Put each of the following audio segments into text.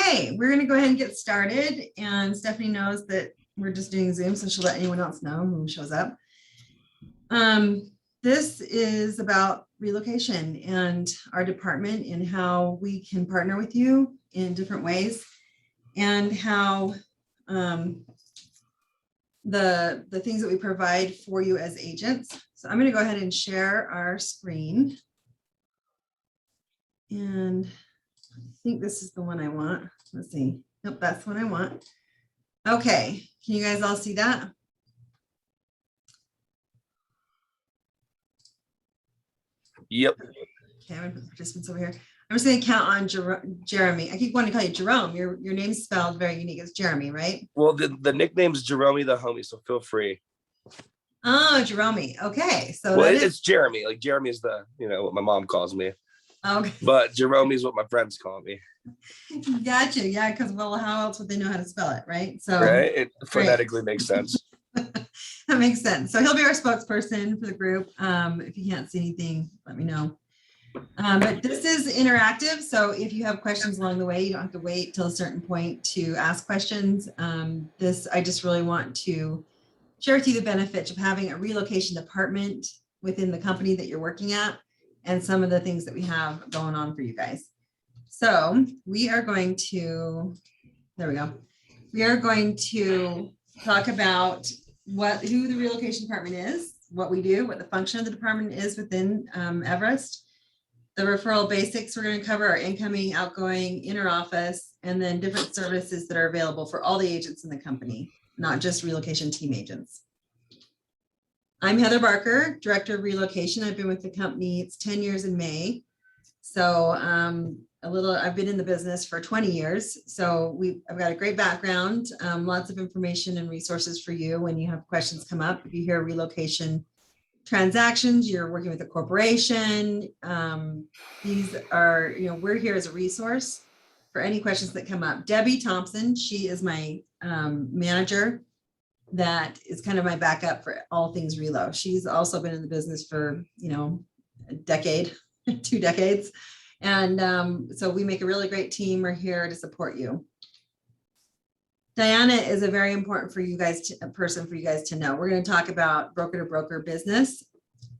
Okay, we're going to go ahead and get started. And Stephanie knows that we're just doing Zoom, so she'll let anyone else know who shows up. This is about relocation and our department and how we can partner with you in different ways, and how the things that we provide for you as agents. So I'm going to go ahead and share our screen. And I think this is the one I want. Let's see. Nope, that's the one I want. Okay, can you guys all see that? Yep. Okay, I'm gonna put participants over here. I'm just going to count on Jeremy. I keep wanting to call you Jerome. Your name's spelled very unique. It's Jeremy, right? Well, the nickname's Jeremy the homie, so feel free. Oh, Jeremy. Okay, so well, it's Jeremy. Like Jeremy is what my mom calls me. Okay. But Jerome is what my friends call me. Gotcha. Yeah, because well, how else would they know how to spell it, right? So right, it phonetically makes sense. That makes sense. So he'll be our spokesperson for the group. If you can't see anything, let me know. But this is interactive, so if you have questions along the way, you don't have to wait till a certain point to ask questions. I just really want to share with you the benefits of having a relocation department within the company that you're working at, and some of the things that we have going on for you guys. So we are going to, there we go. We are going to talk about who the relocation department is, what we do, what the function of the department is within Everest. The referral basics we're going to cover are incoming, outgoing, inner office, and then different services that are available for all the agents in the company, not just relocation team agents. I'm Heather Barker, Director of Relocation. I've been with the company, it's 10 years in May. So I've been in the business for 20 years. So I've got a great background, lots of information and resources for you when you have questions come up. If you hear relocation transactions, you're working with a corporation. These are, we're here as a resource for any questions that come up. Debbie Thompson, she is my manager. That is kind of my backup for all things relo. She's also been in the business for, a decade, 2 decades. And so we make a really great team. We're here to support you. Diana is a very important for you guys, person for you guys to know. We're going to talk about broker to broker business.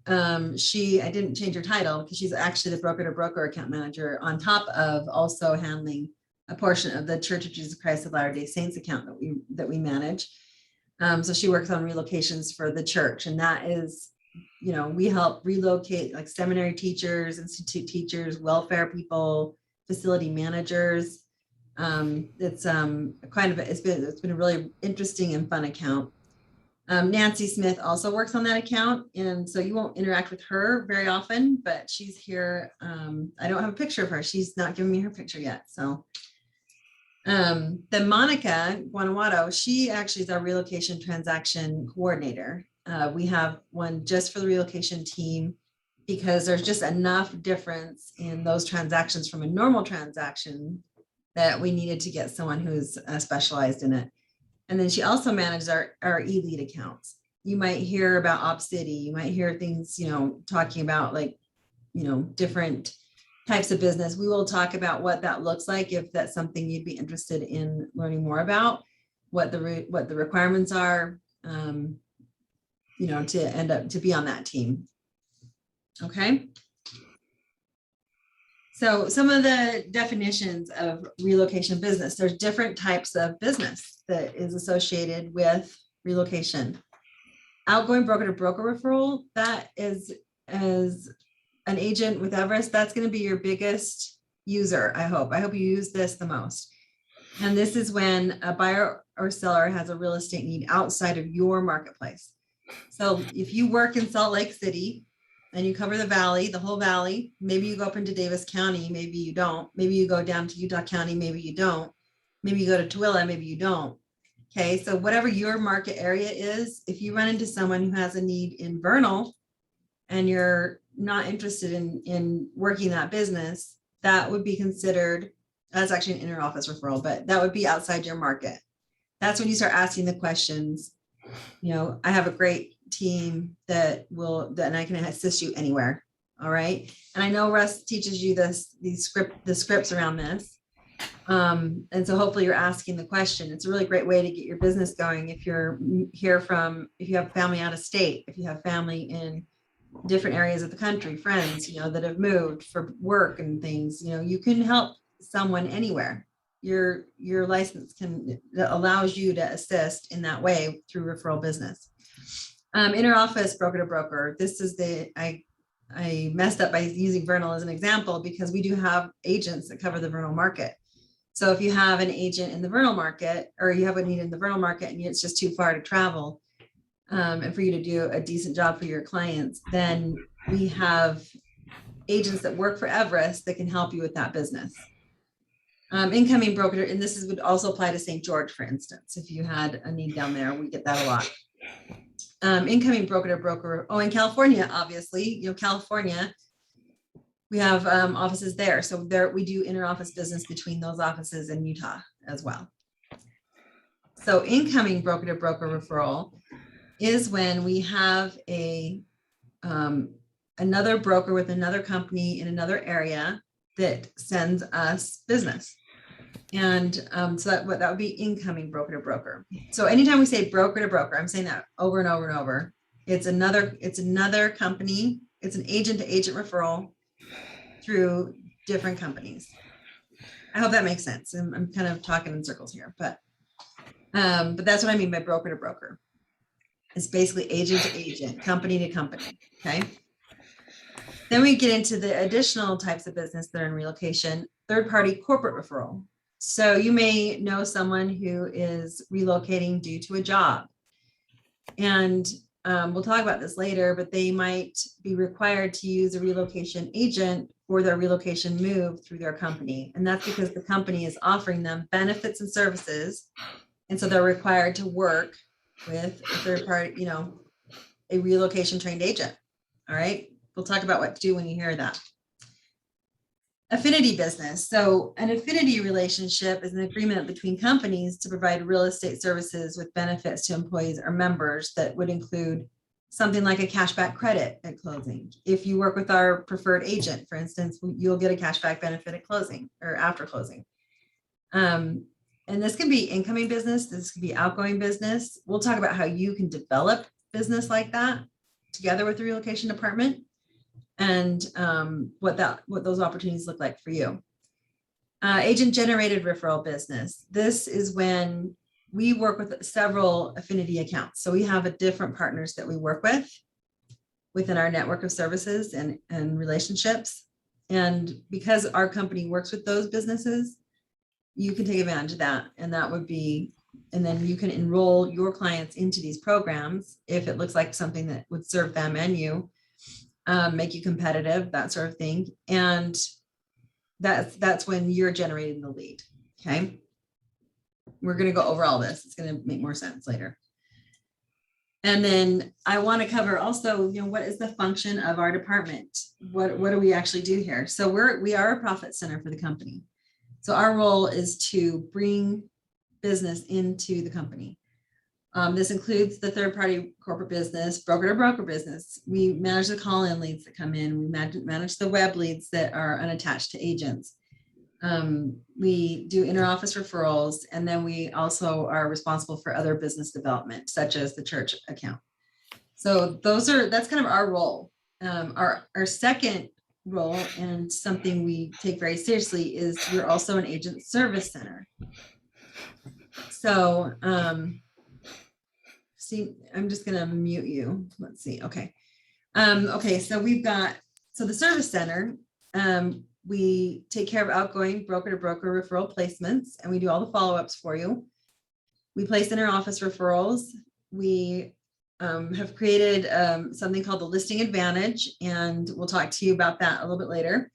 I didn't change her title because she's actually the broker to broker account manager on top of also handling a portion of the Church of Jesus Christ of Latter-day Saints account that we manage. So she works on relocations for the church, and that is, we help relocate like seminary teachers, institute teachers, welfare people, facility managers. It's been a really interesting and fun account. Nancy Smith also works on that account, and so you won't interact with her very often, but she's here. I don't have a picture of her. She's not giving me her picture yet. So then Monica Guanajuato, she actually is our relocation transaction coordinator. We have one just for the relocation team because there's just enough difference in those transactions from a normal transaction that we needed to get someone who's specialized in it. And then she also manages our e-lead accounts. You might hear about OpCity, you might hear things, talking about different types of business. We will talk about what that looks like if that's something you'd be interested in learning more about, what the requirements are, to end up to be on that team. Okay. So some of the definitions of relocation business, there's different types of business that is associated with relocation. Outgoing broker to broker referral, that is, as an agent with Everest, that's going to be your biggest user. I hope you use this the most. And this is when a buyer or seller has a real estate need outside of your marketplace. So if you work in Salt Lake City and you cover the valley, the whole valley, maybe you go up into Davis County, maybe you don't. Maybe you go down to Utah County, maybe you don't. Maybe you go to Tooele, maybe you don't. Okay, so whatever your market area is, if you run into someone who has a need in Vernal and you're not interested in working that business, that would be considered, that's actually an interoffice referral, but that would be outside your market. That's when you start asking the questions. I have a great team that I can assist you anywhere. All right. And I know Russ teaches you the scripts around this. And so hopefully you're asking the question. It's a really great way to get your business going. If if you have family out of state, if you have family in different areas of the country, friends, that have moved for work and things, you can help someone anywhere. Your license allows you to assist in that way through referral business. Interoffice broker to broker. This is I messed up by using Vernal as an example because we do have agents that cover the Vernal market. So if you have an agent in the Vernal market, or you have a need in the Vernal market and it's just too far to travel, and for you to do a decent job for your clients, then we have agents that work for Everest that can help you with that business. Incoming broker, and this would also apply to St. George, for instance. If you had a need down there, we get that a lot. Incoming broker to broker. Oh, in California, obviously, California, we have offices there. So there we do interoffice business between those offices in Utah as well. So incoming broker to broker referral is when we have another broker with another company in another area that sends us business. And so that would be incoming broker to broker. So anytime we say broker to broker, I'm saying that over and over and over. It's another company. It's an agent to agent referral through different companies. I hope that makes sense. I'm kind of talking in circles here, but that's what I mean by broker to broker. It's basically agent to agent, company to company. Okay. Then we get into the additional types of business that are in relocation, third-party corporate referral. So you may know someone who is relocating due to a job. And we'll talk about this later, but they might be required to use a relocation agent for their relocation move through their company. And that's because the company is offering them benefits and services. And so they're required to work with a third party, a relocation trained agent. All right. We'll talk about what to do when you hear that. Affinity business. So an affinity relationship is an agreement between companies to provide real estate services with benefits to employees or members that would include something like a cashback credit at closing. If you work with our preferred agent, for instance, you'll get a cashback benefit at closing or after closing. And this can be incoming business. This can be outgoing business. We'll talk about how you can develop business like that together with the relocation department, and what those opportunities look like for you. Agent generated referral business. This is when we work with several affinity accounts. So we have different partners that we work with within our network of services and relationships. And because our company works with those businesses, you can take advantage of that. And that would be, and then you can enroll your clients into these programs if it looks like something that would serve them and you. Make you competitive, that sort of thing. And that's when you're generating the lead. Okay. We're going to go over all this. It's going to make more sense later. And then I want to cover also, what is the function of our department? What do we actually do here? So we are a profit center for the company. So our role is to bring business into the company. This includes the third-party corporate business, broker-to-broker business. We manage the call-in leads that come in. We manage the web leads that are unattached to agents. We do inter-office referrals, and then we also are responsible for other business development, such as the church account. So that's kind of our role. Our second role, and something we take very seriously, is we're also an agent service center. So, see, I'm just going to mute you. Let's see. Okay. Okay. So the service center, we take care of outgoing broker to broker referral placements, and we do all the follow-ups for you. We place inter-office referrals. We have created something called the listing advantage, and we'll talk to you about that a little bit later.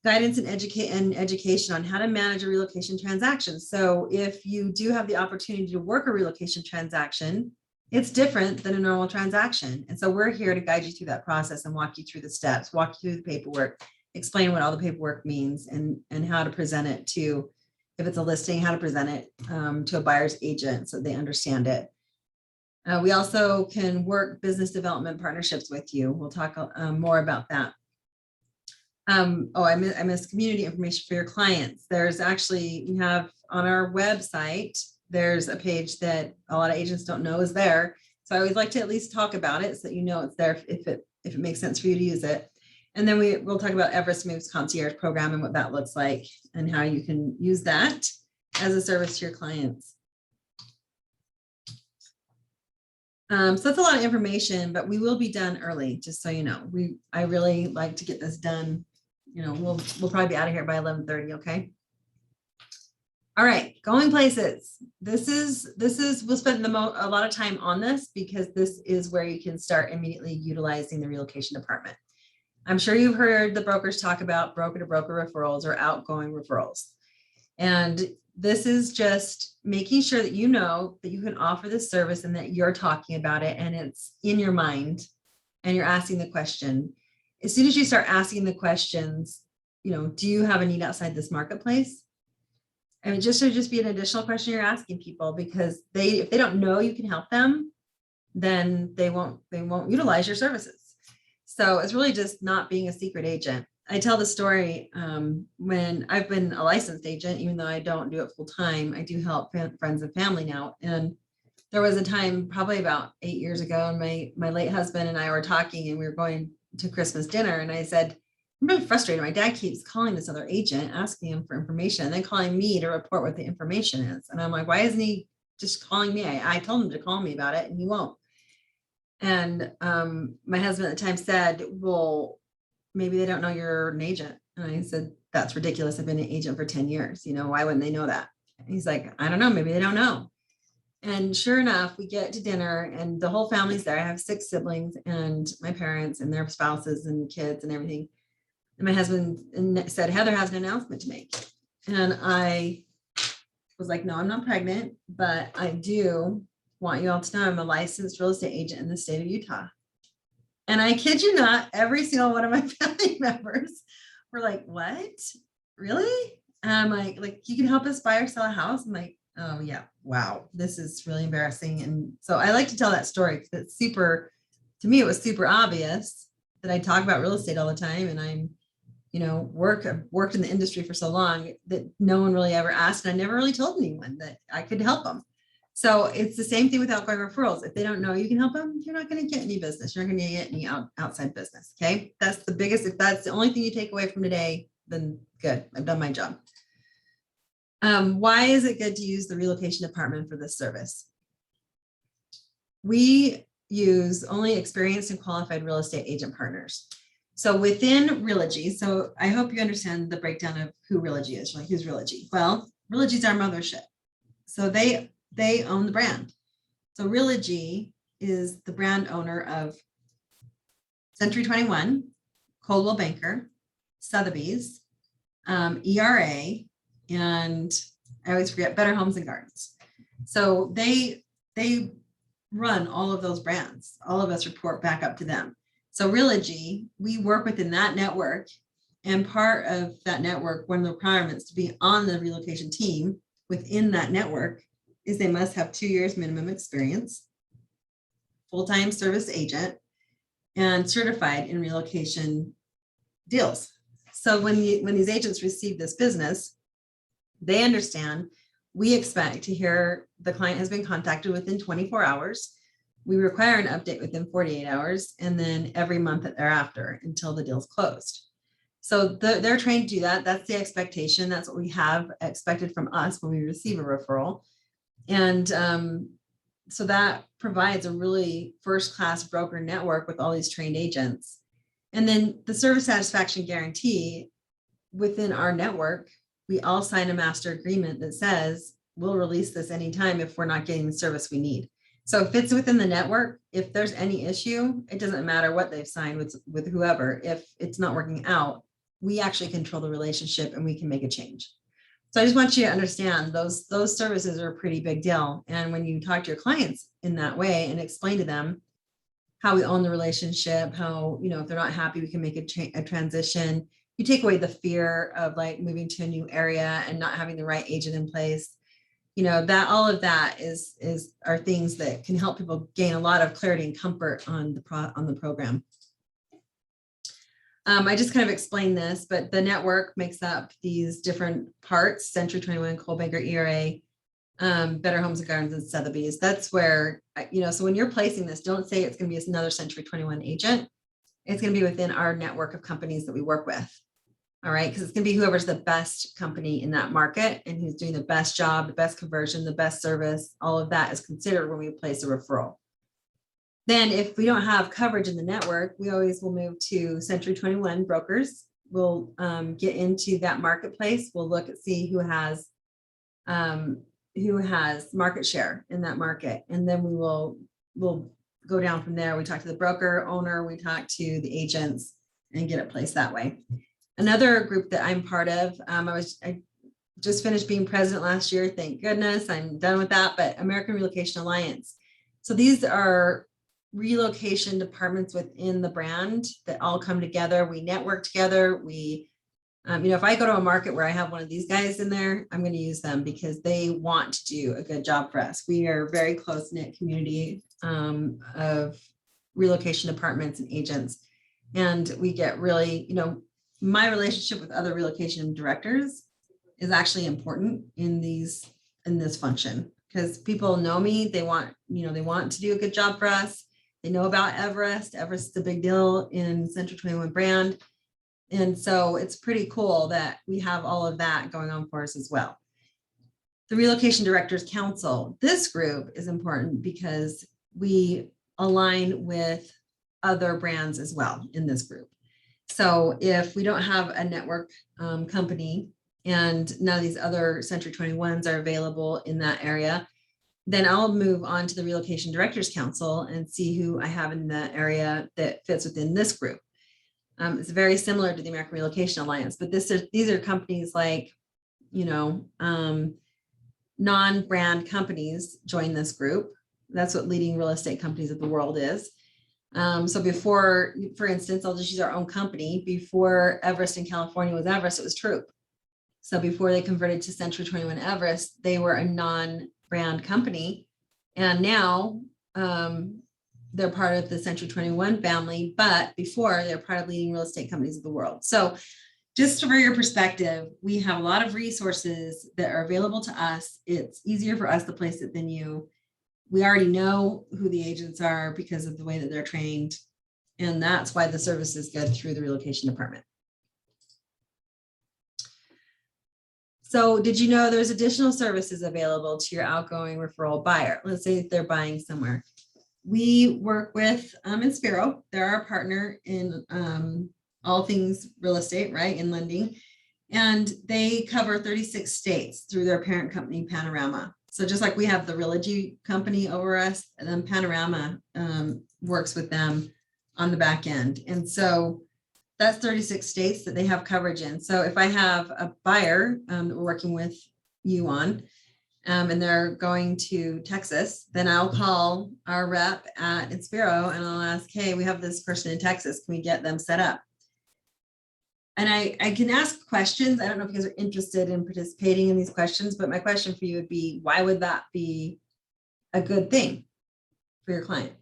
Guidance and education on how to manage a relocation transaction. So if you do have the opportunity to work a relocation transaction, it's different than a normal transaction. And so we're here to guide you through that process and walk you through the steps, walk you through the paperwork, explain what all the paperwork means, and how to present it to, if it's a listing, how to present it to a buyer's agent so they understand it. We also can work business development partnerships with you. We'll talk more about that. I missed community information for your clients. There's actually, we have on our website, there's a page that a lot of agents don't know is there. So I always like to at least talk about it so that you know it's there if it makes sense for you to use it. And then we'll talk about Everest Moves Concierge program and what that looks like and how you can use that as a service to your clients. So that's a lot of information, but we will be done early, just so you know. I really like to get this done. You know, we'll probably be out of here by 11:30. Okay. All right, going places. This is we'll spend a lot of time on this because this is where you can start immediately utilizing the relocation department. I'm sure you've heard the brokers talk about broker to broker referrals or outgoing referrals. And this is just making sure that you know that you can offer this service and that you're talking about it and it's in your mind and you're asking the question. As soon as you start asking the questions, you know, do you have a need outside this marketplace? I mean, just be an additional question you're asking people, because if they don't know you can help them, then they won't utilize your services. So it's really just not being a secret agent. I tell the story when I've been a licensed agent, even though I don't do it full time, I do help friends and family now. And there was a time probably about 8 years ago, and my late husband and I were talking and we were going to Christmas dinner. And I said, I'm really frustrated. My dad keeps calling this other agent, asking him for information, and then calling me to report what the information is. And I'm like, why isn't he just calling me? I told him to call me about it and he won't. And my husband at the time said, well, maybe they don't know you're an agent. And I said, that's ridiculous. I've been an agent for 10 years. You know, why wouldn't they know that? And he's like, I don't know. Maybe they don't know. And sure enough, we get to dinner and the whole family's there. I have 6 siblings and my parents and their spouses and kids and everything. And my husband said, Heather has an announcement to make. And I was like, no, I'm not pregnant, but I do want you all to know I'm a licensed real estate agent in the state of Utah. And I kid you not, every single one of my family members were like, what? Really? And I'm like, you can help us buy or sell a house? I'm like, oh yeah, wow, this is really embarrassing. And so I like to tell that story because it's super, to me, it was super obvious that I talk about real estate all the time. And I'm, you know, worked in the industry for so long that no one really ever asked. And I never really told anyone that I could help them. So it's the same thing with outgoing referrals. If they don't know you can help them, you're not going to get any business. You're not going to get any outside business. Okay. That's the biggest, if that's the only thing you take away from today, then good. I've done my job. Why is it good to use the relocation department for this service? We use only experienced and qualified real estate agent partners. So within Relogy, so I hope you understand the breakdown of who Relogy is. Like, who's Relogy? Well, Relogy is our mothership. So they own the brand. So Relogy is the brand owner of Century 21, Coldwell Banker, Sotheby's, ERA, and I always forget, Better Homes and Gardens. So they run all of those brands. All of us report back up to them. So Relogy, we work within that network, and part of that network, one of the requirements to be on the relocation team within that network is they must have 2 years minimum experience, full-time service agent, and certified in relocation deals. So when these agents receive this business, they understand we expect to hear the client has been contacted within 24 hours. We require an update within 48 hours, and then every month thereafter until the deal's closed. So they're trained to do that. That's the expectation. That's what we have expected from us when we receive a referral. And so that provides a really first-class broker network with all these trained agents. And then the service satisfaction guarantee within our network, we all sign a master agreement that says we'll release this anytime if we're not getting the service we need. So if it's within the network, if there's any issue, it doesn't matter what they've signed with whoever. If it's not working out, we actually control the relationship and we can make a change. So I just want you to understand those services are a pretty big deal. And when you talk to your clients in that way and explain to them how we own the relationship, how, you know, if they're not happy, we can make a transition. You take away the fear of like moving to a new area and not having the right agent in place. You know, that all of that are things that can help people gain a lot of clarity and comfort on the program. I just kind of explained this, but the network makes up these different parts: Century 21, Coldwell Banker, ERA, Better Homes and Gardens, and Sotheby's. That's where, so when you're placing this, don't say it's going to be another Century 21 agent. It's going to be within our network of companies that we work with. All right. Because it's going to be whoever's the best company in that market and who's doing the best job, the best conversion, the best service. All of that is considered when we place a referral. Then if we don't have coverage in the network, we always will move to Century 21 brokers. We'll get into that marketplace. We'll look at see who has market share in that market. And then we'll go down from there. We talk to the broker owner, we talk to the agents and get it placed that way. Another group that I'm part of, I just finished being president last year. Thank goodness I'm done with that, but American Relocation Alliance. So these are relocation departments within the brand that all come together. We network together. We, if I go to a market where I have one of these guys in there, I'm going to use them because they want to do a good job for us. We are a very close-knit community of relocation departments and agents. And we get really, my relationship with other relocation directors is actually important in this function because people know me. They want to do a good job for us. They know about Everest. Everest is a big deal in Century 21 brand. And so it's pretty cool that we have all of that going on for us as well. The Relocation Directors Council, this group is important because we align with other brands as well in this group. So if we don't have a network company and none of these other Century 21s are available in that area, then I'll move on to the Relocation Directors Council and see who I have in the area that fits within this group. It's very similar to the American Relocation Alliance, but these are companies like, non-brand companies join this group. That's what leading real estate companies of the world is. So before, for instance, I'll just use our own company. Before Everest in California was Everest, it was Troop. So before they converted to Century 21 Everest, they were a non-brand company. And now they're part of the Century 21 family, but before they're part of leading real estate companies of the world. So just for your perspective, we have a lot of resources that are available to us. It's easier for us to place it than you. We already know who the agents are because of the way that they're trained. And that's why the service is good through the relocation department. So did you know there's additional services available to your outgoing referral buyer? Let's say they're buying somewhere. We work with Inspiro. They're our partner in all things real estate, right, in lending. And they cover 36 states through their parent company, Panorama. So just like we have the Realogy company over us, and then Panorama works with them on the back end. And so that's 36 states that they have coverage in. So if I have a buyer that we're working with you on, and they're going to Texas, then I'll call our rep at Inspiro and I'll ask, hey, we have this person in Texas. Can we get them set up? And I can ask questions. I don't know if you guys are interested in participating in these questions, but my question for you would be, why would that be a good thing for your client?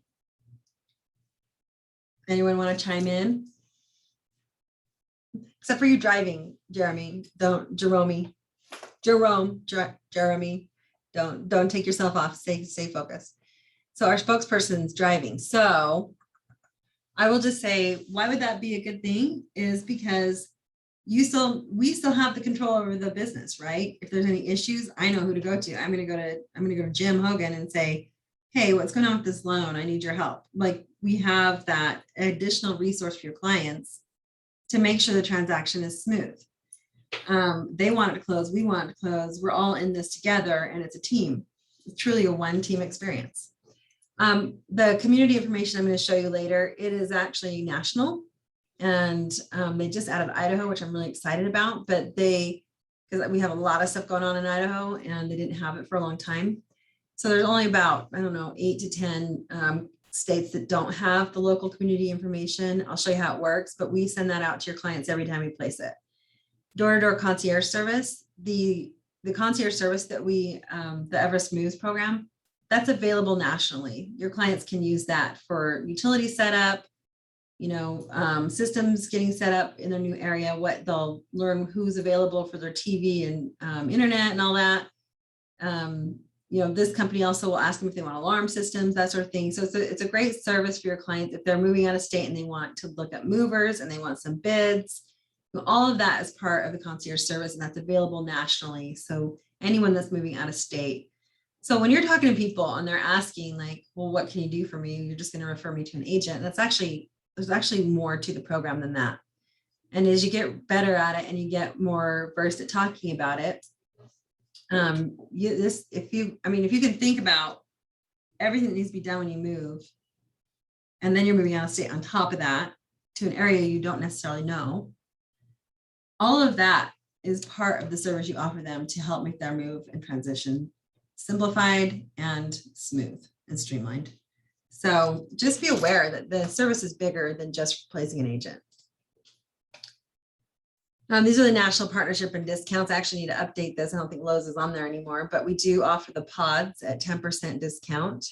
Anyone want to chime in? Except for you driving, Jeremy. Jeremy, don't take yourself off. Stay focused. So our spokesperson's driving. So I will just say, why would that be a good thing? Is because we still have the control over the business, right? If there's any issues, I know who to go to. I'm going to go to Jim Hogan and say, hey, what's going on with this loan? I need your help. Like, we have that additional resource for your clients to make sure the transaction is smooth. They want it to close. We want it to close. We're all in this together, and it's a team. It's truly a one team experience. The community information I'm going to show you later, it is actually national, and they just added Idaho, which I'm really excited about, but because we have a lot of stuff going on in Idaho and they didn't have it for a long time. So there's only about, 8 to 10 states that don't have the local community information. I'll show you how it works, but we send that out to your clients every time we place it. Door-to-door concierge service, the concierge service that the Everest Moves program, that's available nationally. Your clients can use that for utility setup, systems getting set up in their new area, what they'll learn who's available for their TV and internet and all that. This company also will ask them if they want alarm systems, that sort of thing. So it's a great service for your clients if they're moving out of state and they want to look at movers and they want some bids. All of that is part of the concierge service, and that's available nationally. So anyone that's moving out of state. So when you're talking to people and they're asking like, well, what can you do for me? You're just going to refer me to an agent. There's actually more to the program than that. And as you get better at it and you get more versed at talking about it, if you can think about everything that needs to be done when you move, and then you're moving out of state on top of that to an area you don't necessarily know, all of that is part of the service you offer them to help make their move and transition simplified and smooth and streamlined. So just be aware that the service is bigger than just replacing an agent. These are the national partnership and discounts. I actually need to update this. I don't think Lowe's is on there anymore, but we do offer the pods at 10% discount.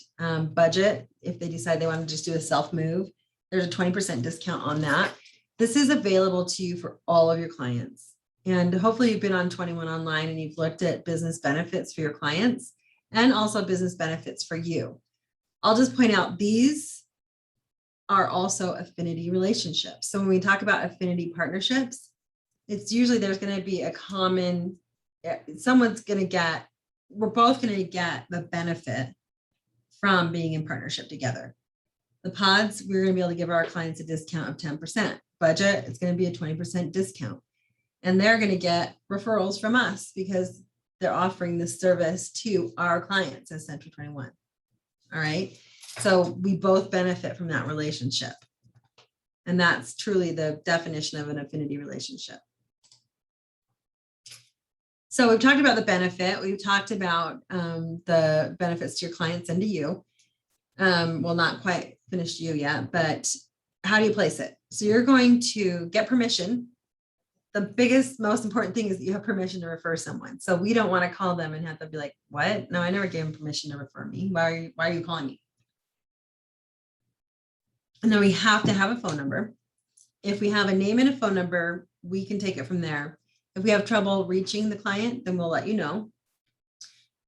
Budget, if they decide they want to just do a self move, there's a 20% discount on that. This is available to you for all of your clients. And hopefully you've been on 21 Online and you've looked at business benefits for your clients and also business benefits for you. I'll just point out these are also affinity relationships. So when we talk about affinity partnerships, it's usually there's going to be a common, we're both going to get the benefit from being in partnership together. The pods, we're going to be able to give our clients a discount of 10%. Budget, it's going to be a 20% discount. And they're going to get referrals from us because they're offering this service to our clients as Century 21. All right. So we both benefit from that relationship. And that's truly the definition of an affinity relationship. So we've talked about the benefit. We've talked about the benefits to your clients and to you. Well, not quite finished you yet, but how do you place it? So you're going to get permission. The biggest, most important thing is that you have permission to refer someone. So we don't want to call them and have them be like, what? No, I never gave them permission to refer me. Why are you calling me? And then we have to have a phone number. If we have a name and a phone number, we can take it from there. If we have trouble reaching the client, then we'll let you know.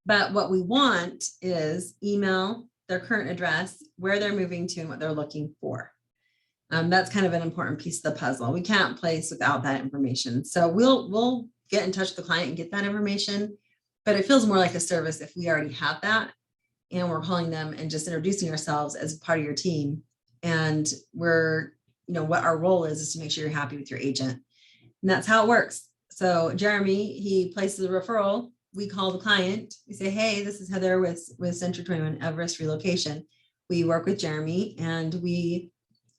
But what we want is email, their current address, where they're moving to, and what they're looking for. That's kind of an important piece of the puzzle. We can't place without that information. So we'll get in touch with the client and get that information, but it feels more like a service if we already have that and we're calling them and just introducing ourselves as part of your team. And we're, what our role is to make sure you're happy with your agent. And that's how it works. So Jeremy, he places a referral. We call the client. We say, hey, this is Heather with Century 21 Everest Relocation. We work with Jeremy and we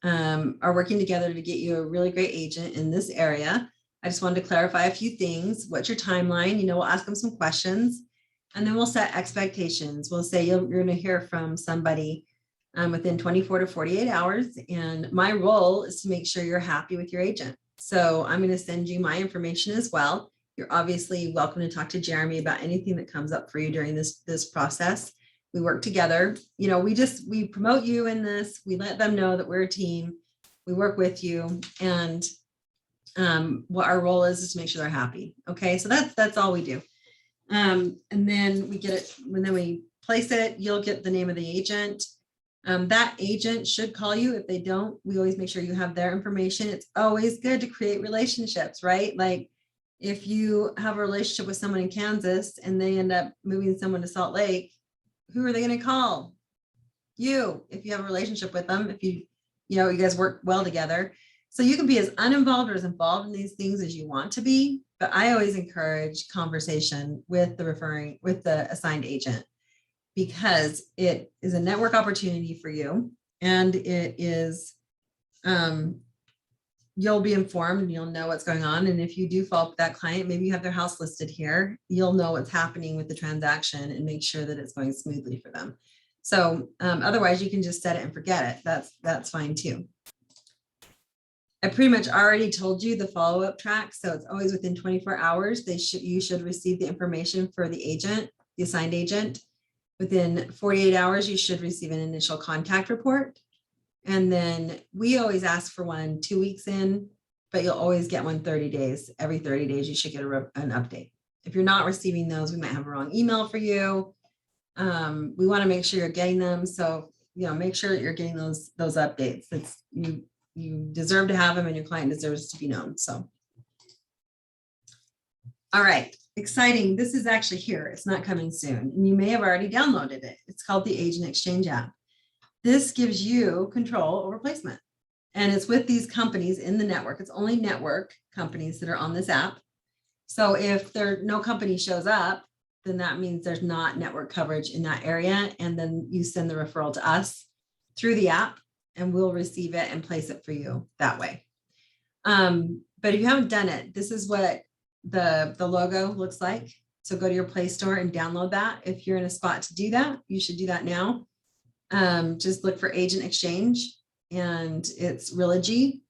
are working together to get you a really great agent in this area. I just wanted to clarify a few things. What's your timeline? We'll ask them some questions and then we'll set expectations. We'll say you're going to hear from somebody within 24 to 48 hours. And my role is to make sure you're happy with your agent. So I'm going to send you my information as well. You're obviously welcome to talk to Jeremy about anything that comes up for you during this process. We work together. We promote you in this. We let them know that we're a team. We work with you. And what our role is to make sure they're happy. Okay. So that's all we do. And then we get it. When then we place it, you'll get the name of the agent. That agent should call you. If they don't, we always make sure you have their information. It's always good to create relationships, right? Like if you have a relationship with someone in Kansas and they end up moving someone to Salt Lake, who are they going to call? You, if you have a relationship with them, if you guys work well together. So you can be as uninvolved or as involved in these things as you want to be, but I always encourage conversation with the assigned agent, because it is a network opportunity for you. And it is, you'll be informed and you'll know what's going on. And if you do follow up with that client, maybe you have their house listed here, you'll know what's happening with the transaction and make sure that it's going smoothly for them. So otherwise you can just set it and forget it. That's fine too. I pretty much already told you the follow-up track. So it's always within 24 hours. You should receive the information for the agent, the assigned agent. Within 48 hours, you should receive an initial contact report. And then we always ask for one 2 weeks in, but you'll always get one 30 days. Every 30 days, you should get an update. If you're not receiving those, we might have a wrong email for you. We want to make sure you're getting them. So, make sure that you're getting those updates. You deserve to have them and your client deserves to be known. So, all right, exciting. This is actually here. It's not coming soon. And you may have already downloaded it. It's called the Agent Exchange app. This gives you control over placement. And it's with these companies in the network. It's only network companies that are on this app. So if no company shows up, then that means there's not network coverage in that area. And then you send the referral to us through the app and we'll receive it and place it for you that way. But if you haven't done it, this is what the logo looks like. So go to your Play Store and download that. If you're in a spot to do that, you should do that now. Just look for Agent Exchange and it's Relogy.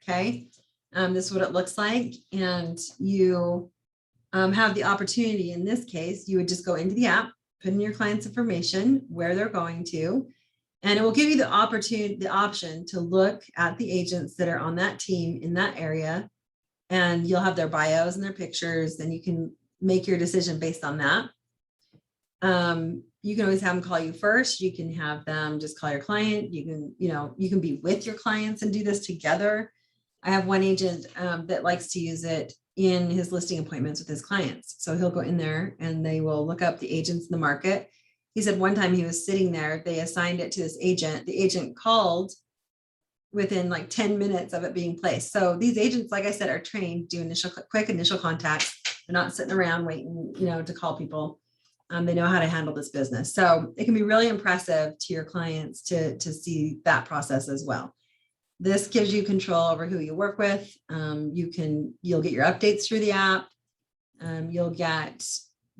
Okay. This is what it looks like. And you have the opportunity, in this case, you would just go into the app, put in your client's information, where they're going to, and it will give you the option to look at the agents that are on that team in that area. And you'll have their bios and their pictures, and you can make your decision based on that. You can always have them call you first. You can have them just call your client. You can be with your clients and do this together. I have one agent that likes to use it in his listing appointments with his clients. So he'll go in there and they will look up the agents in the market. He said one time he was sitting there, they assigned it to this agent. The agent called within like 10 minutes of it being placed. So these agents, like I said, are trained to do quick initial contacts. They're not sitting around waiting, to call people. They know how to handle this business. So it can be really impressive to your clients to see that process as well. This gives you control over who you work with. You'll get your updates through the app. You'll get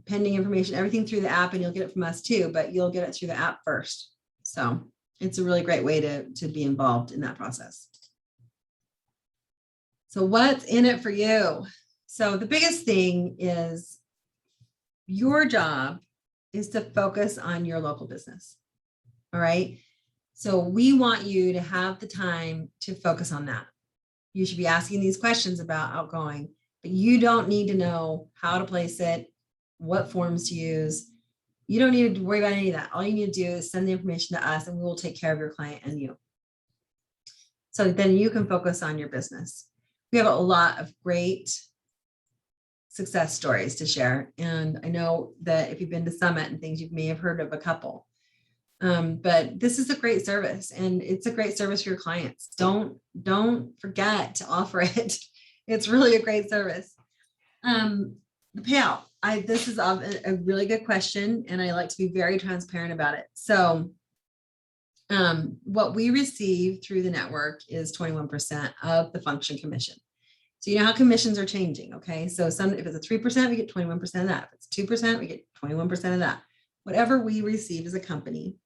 pending information, everything through the app, and you'll get it from us too, but you'll get it through the app first. So it's a really great way to be involved in that process. So what's in it for you? So the biggest thing is your job is to focus on your local business. All right. So we want you to have the time to focus on that. You should be asking these questions about outgoing, but you don't need to know how to place it, what forms to use. You don't need to worry about any of that. All you need to do is send the information to us and we will take care of your client and you. So then you can focus on your business. We have a lot of great success stories to share. And I know that if you've been to Summit and things, you may have heard of a couple. But this is a great service and it's a great service for your clients. Don't forget to offer it. It's really a great service. The payout. This is a really good question and I like to be very transparent about it. So what we receive through the network is 21% of the function commission. So you know how commissions are changing, okay? So if it's a 3%, we get 21% of that. If it's 2%, we get 21% of that. Whatever we receive as a company,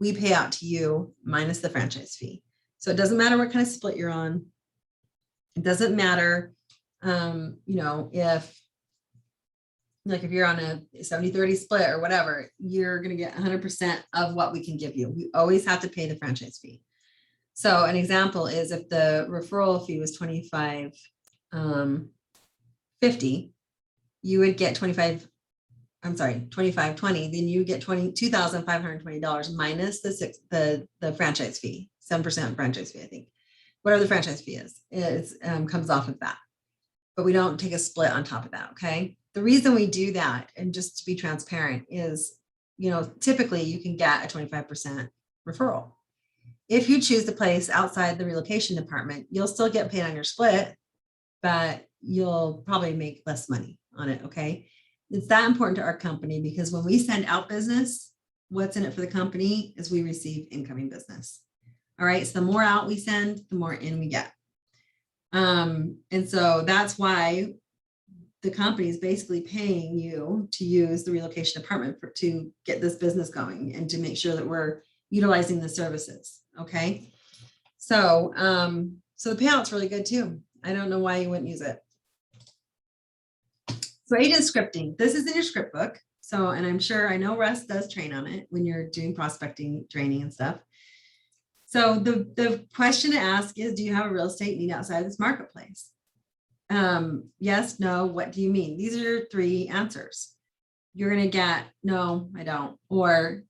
we pay out to you minus the franchise fee. So it doesn't matter what kind of split you're on. It doesn't matter, if you're on a 70-30 split or whatever, you're going to get 100% of what we can give you. We always have to pay the franchise fee. So an example is if the referral fee was $25.50, you would get $25.20, then you get $22,520 minus the franchise fee, 7% franchise fee, I think. Whatever the franchise fee is comes off of that. But we don't take a split on top of that, okay? The reason we do that, and just to be transparent, is, typically you can get a 25% referral. If you choose to place outside the relocation department, you'll still get paid on your split, but you'll probably make less money on it, okay? It's that important to our company because when we send out business, what's in it for the company is we receive incoming business. All right, so the more out we send, the more in we get. And so that's why the company is basically paying you to use the relocation department to get this business going and to make sure that we're utilizing the services. Okay. So, so the payout's really good too. I don't know why you wouldn't use it. So agent scripting, this is in your script book. So, and I know Russ does train on it when you're doing prospecting training and stuff. So the question to ask is, do you have a real estate need outside of this marketplace? Yes, no, what do you mean? These are your 3 answers. You're going to get, no, I don't. Or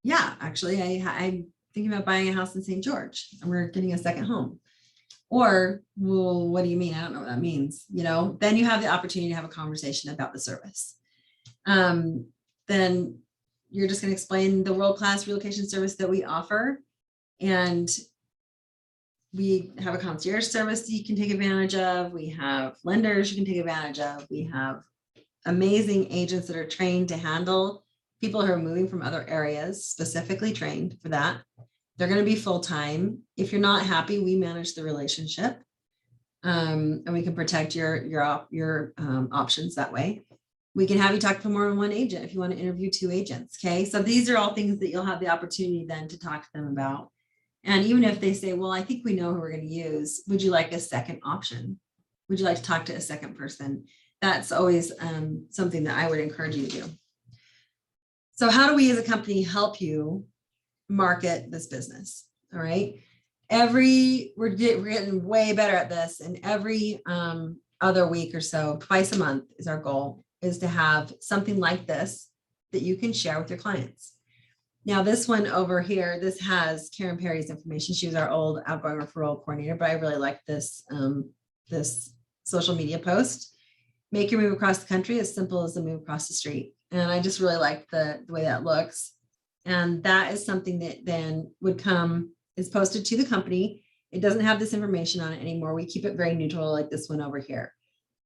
yeah, actually, I'm thinking about buying a house in St. George and we're getting a second home. Or, well, what do you mean? I don't know what that means. You know, then you have the opportunity to have a conversation about the service. Then you're just going to explain the world-class relocation service that we offer. And we have a concierge service that you can take advantage of. We have lenders you can take advantage of. We have amazing agents that are trained to handle people who are moving from other areas, specifically trained for that. They're going to be full-time. If you're not happy, we manage the relationship. And we can protect your options that way. We can have you talk to more than one agent if you want to interview 2 agents. Okay. So these are all things that you'll have the opportunity then to talk to them about. And even if they say, well, I think we know who we're going to use, would you like a second option? Would you like to talk to a second person? That's always something that I would encourage you to do. So how do we as a company help you market this business? All right. We're getting way better at this, and every other week or so, twice a month is our goal, is to have something like this that you can share with your clients. Now, this one over here, this has Karen Perry's information. She was our old outgoing referral coordinator, but I really like this, this social media post. Make your move across the country as simple as the move across the street. And I just really like the way that looks. And that is something that then would come, is posted to the company. It doesn't have this information on it anymore. We keep it very neutral, like this one over here.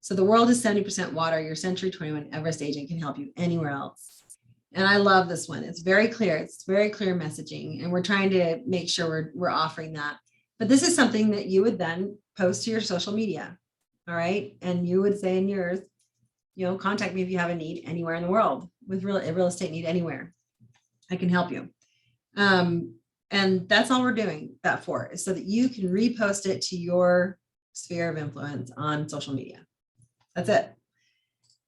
So the world is 70% water. Your Century 21 Everest agent can help you anywhere else. And I love this one. It's very clear. It's very clear messaging. And we're trying to make sure we're offering that. But this is something that you would then post to your social media. All right. And you would say in yours, you know, contact me if you have a need anywhere in the world with real estate need anywhere. I can help you. And that's all we're doing that for, is so that you can repost it to your sphere of influence on social media. That's it.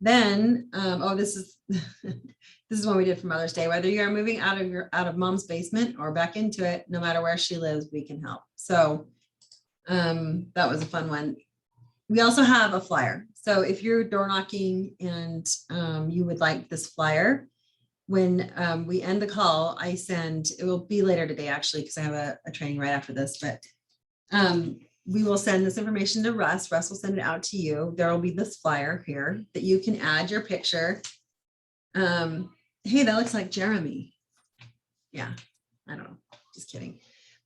Then, this is this is what we did for Mother's Day. Whether you are moving out of mom's basement or back into it, no matter where she lives, we can help. So that was a fun one. We also have a flyer. So if you're door knocking and you would like this flyer, when we end the call, it will be later today actually, because I have a training right after this, but we will send this information to Russ. Russ will send it out to you. There will be this flyer here that you can add your picture. Hey, that looks like Jeremy. Yeah, I don't know, just kidding.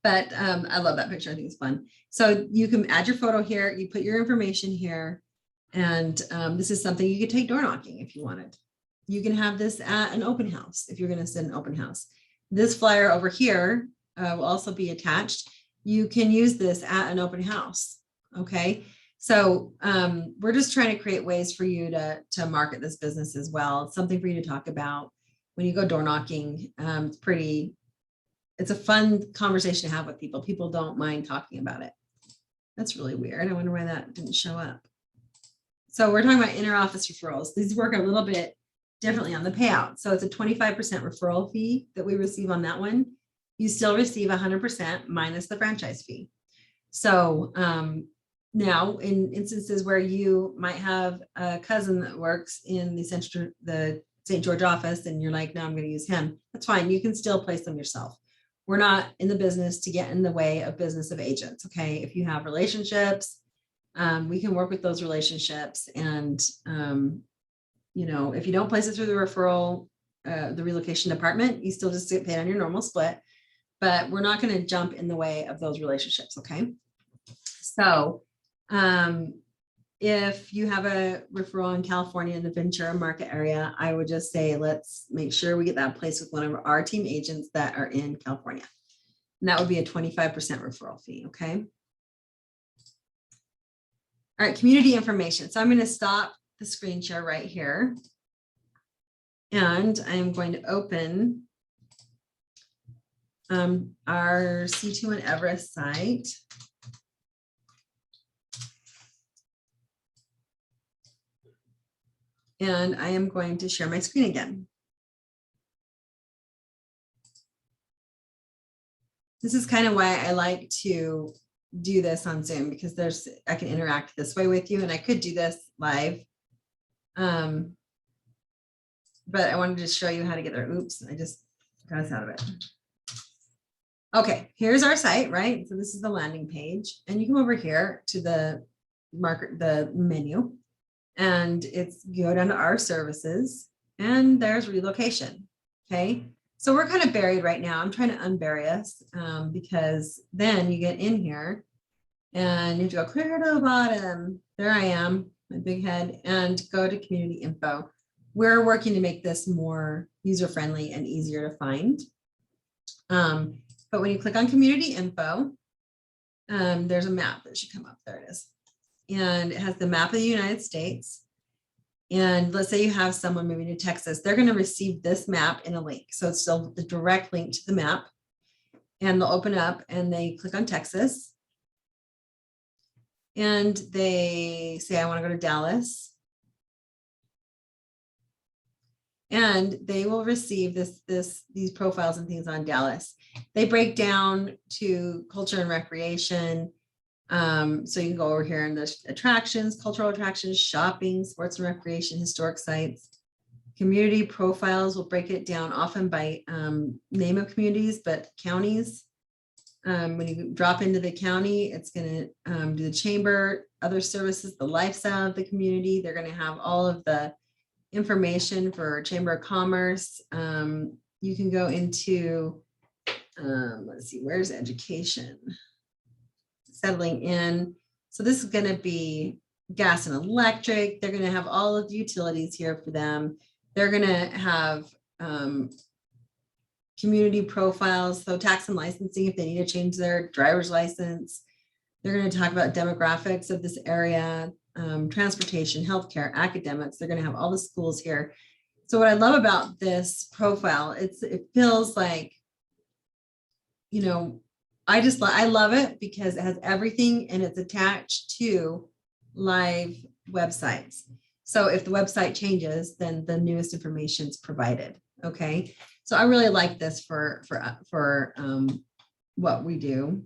But I love that picture. I think it's fun. So you can add your photo here. You put your information here. And this is something you could take door knocking if you wanted. You can have this at an open house if you're going to send an open house. This flyer over here will also be attached. You can use this at an open house. Okay. So we're just trying to create ways for you to market this business as well. It's something for you to talk about when you go door knocking. It's a fun conversation to have with people. People don't mind talking about it. That's really weird. I wonder why that didn't show up. So we're talking about inner office referrals. These work a little bit differently on the payout. So it's a 25% referral fee that we receive on that one. You still receive 100% minus the franchise fee. So now in instances where you might have a cousin that works in the St. George office and you're like, no, I'm going to use him. That's fine. You can still place them yourself. We're not in the business to get in the way of business of agents. Okay. If you have relationships, we can work with those relationships. And, if you don't place it through the the relocation department, you still just get paid on your normal split, but we're not going to jump in the way of those relationships. Okay. So, if you have a referral in California in the Ventura market area, I would just say, let's make sure we get that placed with one of our team agents that are in California. And that would be a 25% referral fee. Okay. All right, community information. So I'm going to stop the screen share right here. And I'm going to open our C2 and Everest site. And I am going to share my screen again. This is kind of why I like to do this on Zoom, because I can interact this way with you, and I could do this live. But I wanted to show you how to get there. Oops, I just got us out of it. Okay, here's our site, right? So this is the landing page, and you come over here to the menu, and go down to our services, and there's relocation. Okay, so we're kind of buried right now. I'm trying to unbury us because then you get in here and you have to go clear to the bottom. There I am, my big head, and go to community info. We're working to make this more user-friendly and easier to find. But when you click on community info, there's a map that should come up. There it is. And it has the map of the United States. And let's say you have someone moving to Texas, they're going to receive this map in a link. So it's still the direct link to the map. And they'll open up and they click on Texas. And they say, I want to go to Dallas. And they will receive these profiles and things on Dallas. They break down to culture and recreation. So you can go over here and there's attractions, cultural attractions, shopping, sports and recreation, historic sites. Community profiles will break it down often by name of communities, but counties. When you drop into the county, it's going to do the chamber, other services, the lifestyle of the community. They're going to have all of the information for Chamber of Commerce. You can go into, let's see, where's education? Settling in. So this is going to be gas and electric. They're going to have all of the utilities here for them. They're going to have community profiles, so tax and licensing if they need to change their driver's license. They're going to talk about demographics of this area, transportation, healthcare, academics. They're going to have all the schools here. So what I love about this profile, it feels like, you know, I love it because it has everything and it's attached to live websites. So if the website changes, then the newest information is provided. Okay. So I really like this for what we do.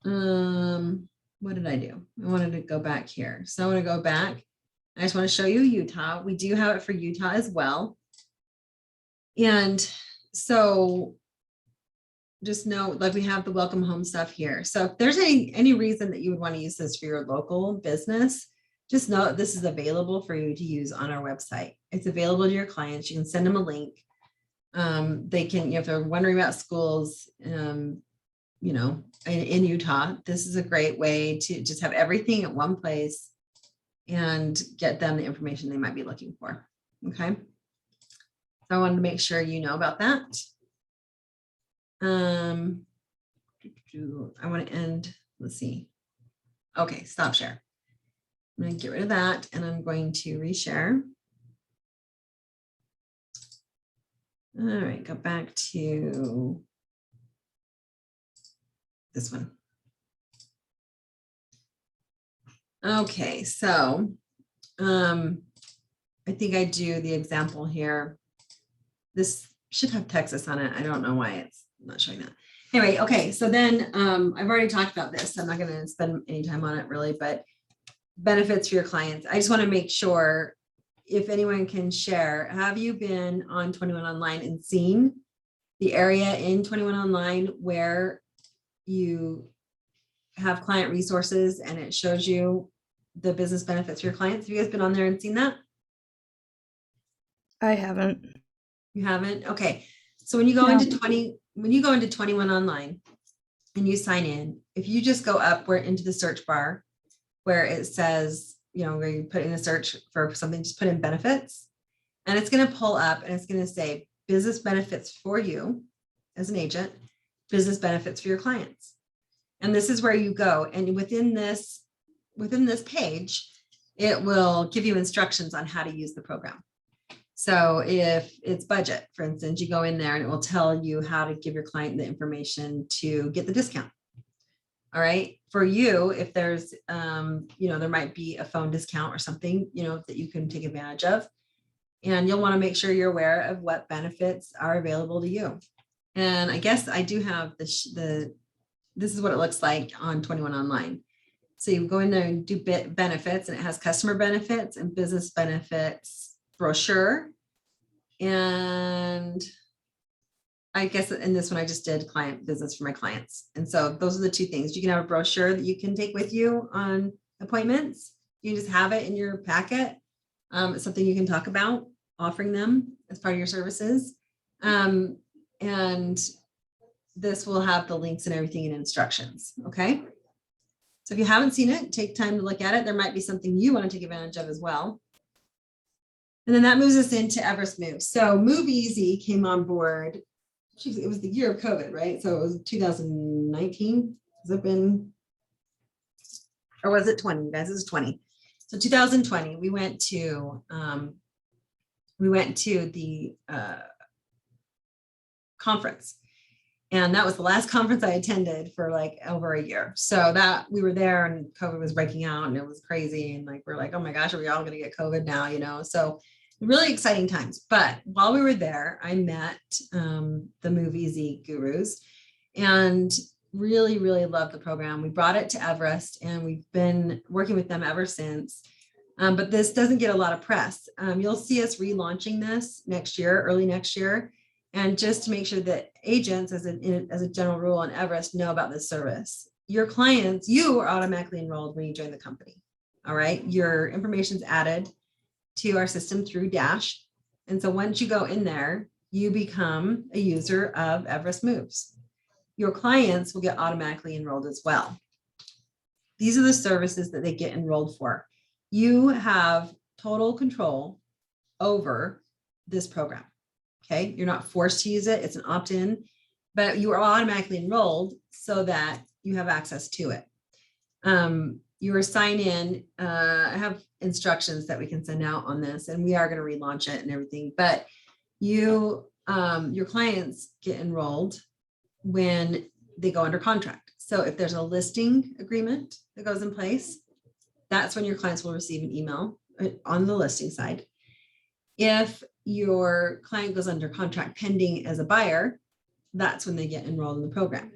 What did I do? I wanted to go back here. So I want to go back. I just want to show you Utah. We do have it for Utah as well. And so just know, like, we have the welcome home stuff here. So if there's any reason that you would want to use this for your local business, just know that this is available for you to use on our website. It's available to your clients. You can send them a link. They can, if they're wondering about schools, in Utah, this is a great way to just have everything at one place and get them the information they might be looking for. Okay. So I wanted to make sure you know about that. I want to end, let's see. Okay, stop share. I'm going to get rid of that and I'm going to reshare. All right, go back to this one. Okay, so I think I do the example here. This should have Texas on it. I don't know why it's not showing that. Anyway, okay, so then I've already talked about this. I'm not going to spend any time on it really, but benefits for your clients. I just want to make sure if anyone can share, have you been on 21 Online and seen the area in 21 Online where you have client resources and it shows you the business benefits for your clients? Have you guys been on there and seen that? I haven't. You haven't? Okay. So when you go into 21 Online and you sign in, if you just go up into the search bar where it says, where you put in a search for something, just put in benefits, and it's going to pull up and it's going to say business benefits for you as an agent, business benefits for your clients. And this is where you go. And within this page, it will give you instructions on how to use the program. So if it's budget, for instance, you go in there and it will tell you how to give your client the information to get the discount. All right. For you, if there's, there might be a phone discount or something, that you can take advantage of. And you'll want to make sure you're aware of what benefits are available to you. And I guess I do have this is what it looks like on 21 Online. So you go in there and do benefits, and it has customer benefits and business benefits brochure. And I guess in this one, I just did client business for my clients. And so those are the two things. You can have a brochure that you can take with you on appointments. You can just have it in your packet. It's something you can talk about offering them as part of your services. And this will have the links and everything and instructions. Okay. So if you haven't seen it, take time to look at it. There might be something you want to take advantage of as well. And then that moves us into Everest Moves. So Move Easy came on board. It was the year of COVID, right? So it was 2019. Has it been, or was it 20? You guys, it was 20. So 2020, we went to the conference. And that was the last conference I attended for like over a year. So that we were there and COVID was breaking out and it was crazy. And like, we're like, oh my gosh, are we all going to get COVID now? You know, so really exciting times. But while we were there, I met the Move Easy gurus and really, really loved the program. We brought it to Everest and we've been working with them ever since. But this doesn't get a lot of press. You'll see us relaunching this next year, early next year. And just to make sure that agents, as a general rule on Everest, know about this service. Your clients, you are automatically enrolled when you join the company. All right. Your information's added to our system through Dash. And so once you go in there, you become a user of Everest Moves. Your clients will get automatically enrolled as well. These are the services that they get enrolled for. You have total control over this program. Okay, you're not forced to use it. It's an opt-in, but you are automatically enrolled so that you have access to it. Your sign in, I have instructions that we can send out on this, and we are going to relaunch it and everything, but your clients get enrolled when they go under contract. So if there's a listing agreement that goes in place, that's when your clients will receive an email on the listing side. If your client goes under contract pending as a buyer, that's when they get enrolled in the program.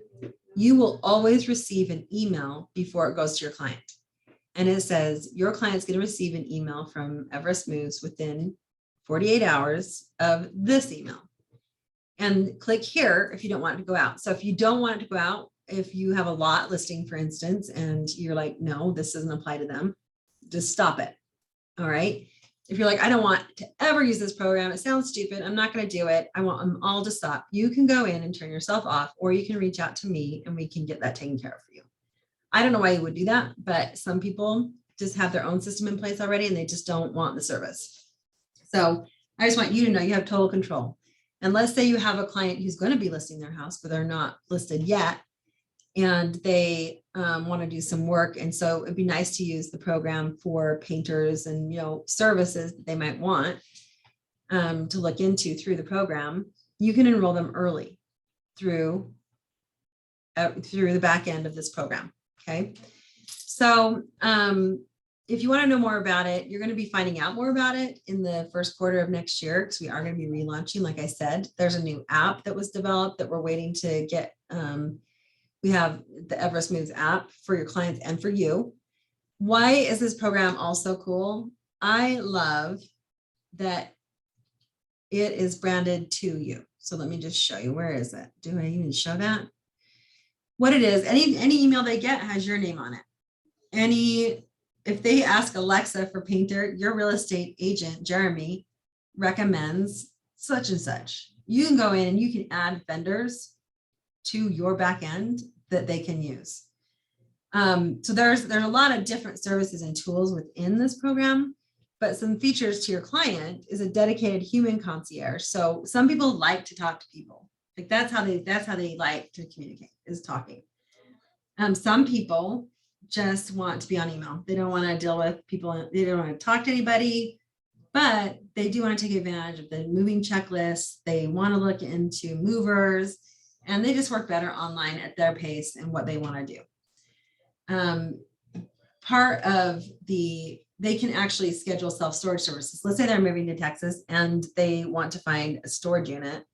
You will always receive an email before it goes to your client. And it says your client's going to receive an email from Everest Moves within 48 hours of this email. And click here if you don't want it to go out. So if you don't want it to go out, if you have a lot listing, for instance, and you're like, no, this doesn't apply to them, just stop it. All right. If you're like, I don't want to ever use this program, it sounds stupid, I'm not going to do it, I want them all to stop, you can go in and turn yourself off, or you can reach out to me and we can get that taken care of for you. I don't know why you would do that, but some people just have their own system in place already and they just don't want the service. So I just want you to know you have total control. And let's say you have a client who's going to be listing their house, but they're not listed yet, and they want to do some work. And so it'd be nice to use the program for painters and, services that they might want to look into through the program. You can enroll them early through the back end of this program. Okay. So if you want to know more about it, you're going to be finding out more about it in the first quarter of next year, because we are going to be relaunching. Like I said, there's a new app that was developed that we're waiting to get. We have the Everest Moves app for your clients and for you. Why is this program also cool? I love that it is branded to you. So let me just show you. Where is it? Do I even show that? What it is, any email they get has your name on it. If they ask Alexa for painter, your real estate agent, Jeremy, recommends such and such. You can go in and you can add vendors to your back end that they can use. So there's a lot of different services and tools within this program, but some features to your client is a dedicated human concierge. So some people like to talk to people. Like that's how they like to communicate, is talking. Some people just want to be on email. They don't want to deal with people. They don't want to talk to anybody, but they do want to take advantage of the moving checklist. They want to look into movers, and they just work better online at their pace and what they want to do. They can actually schedule self-storage services. Let's say they're moving to Texas and they want to find a storage unit.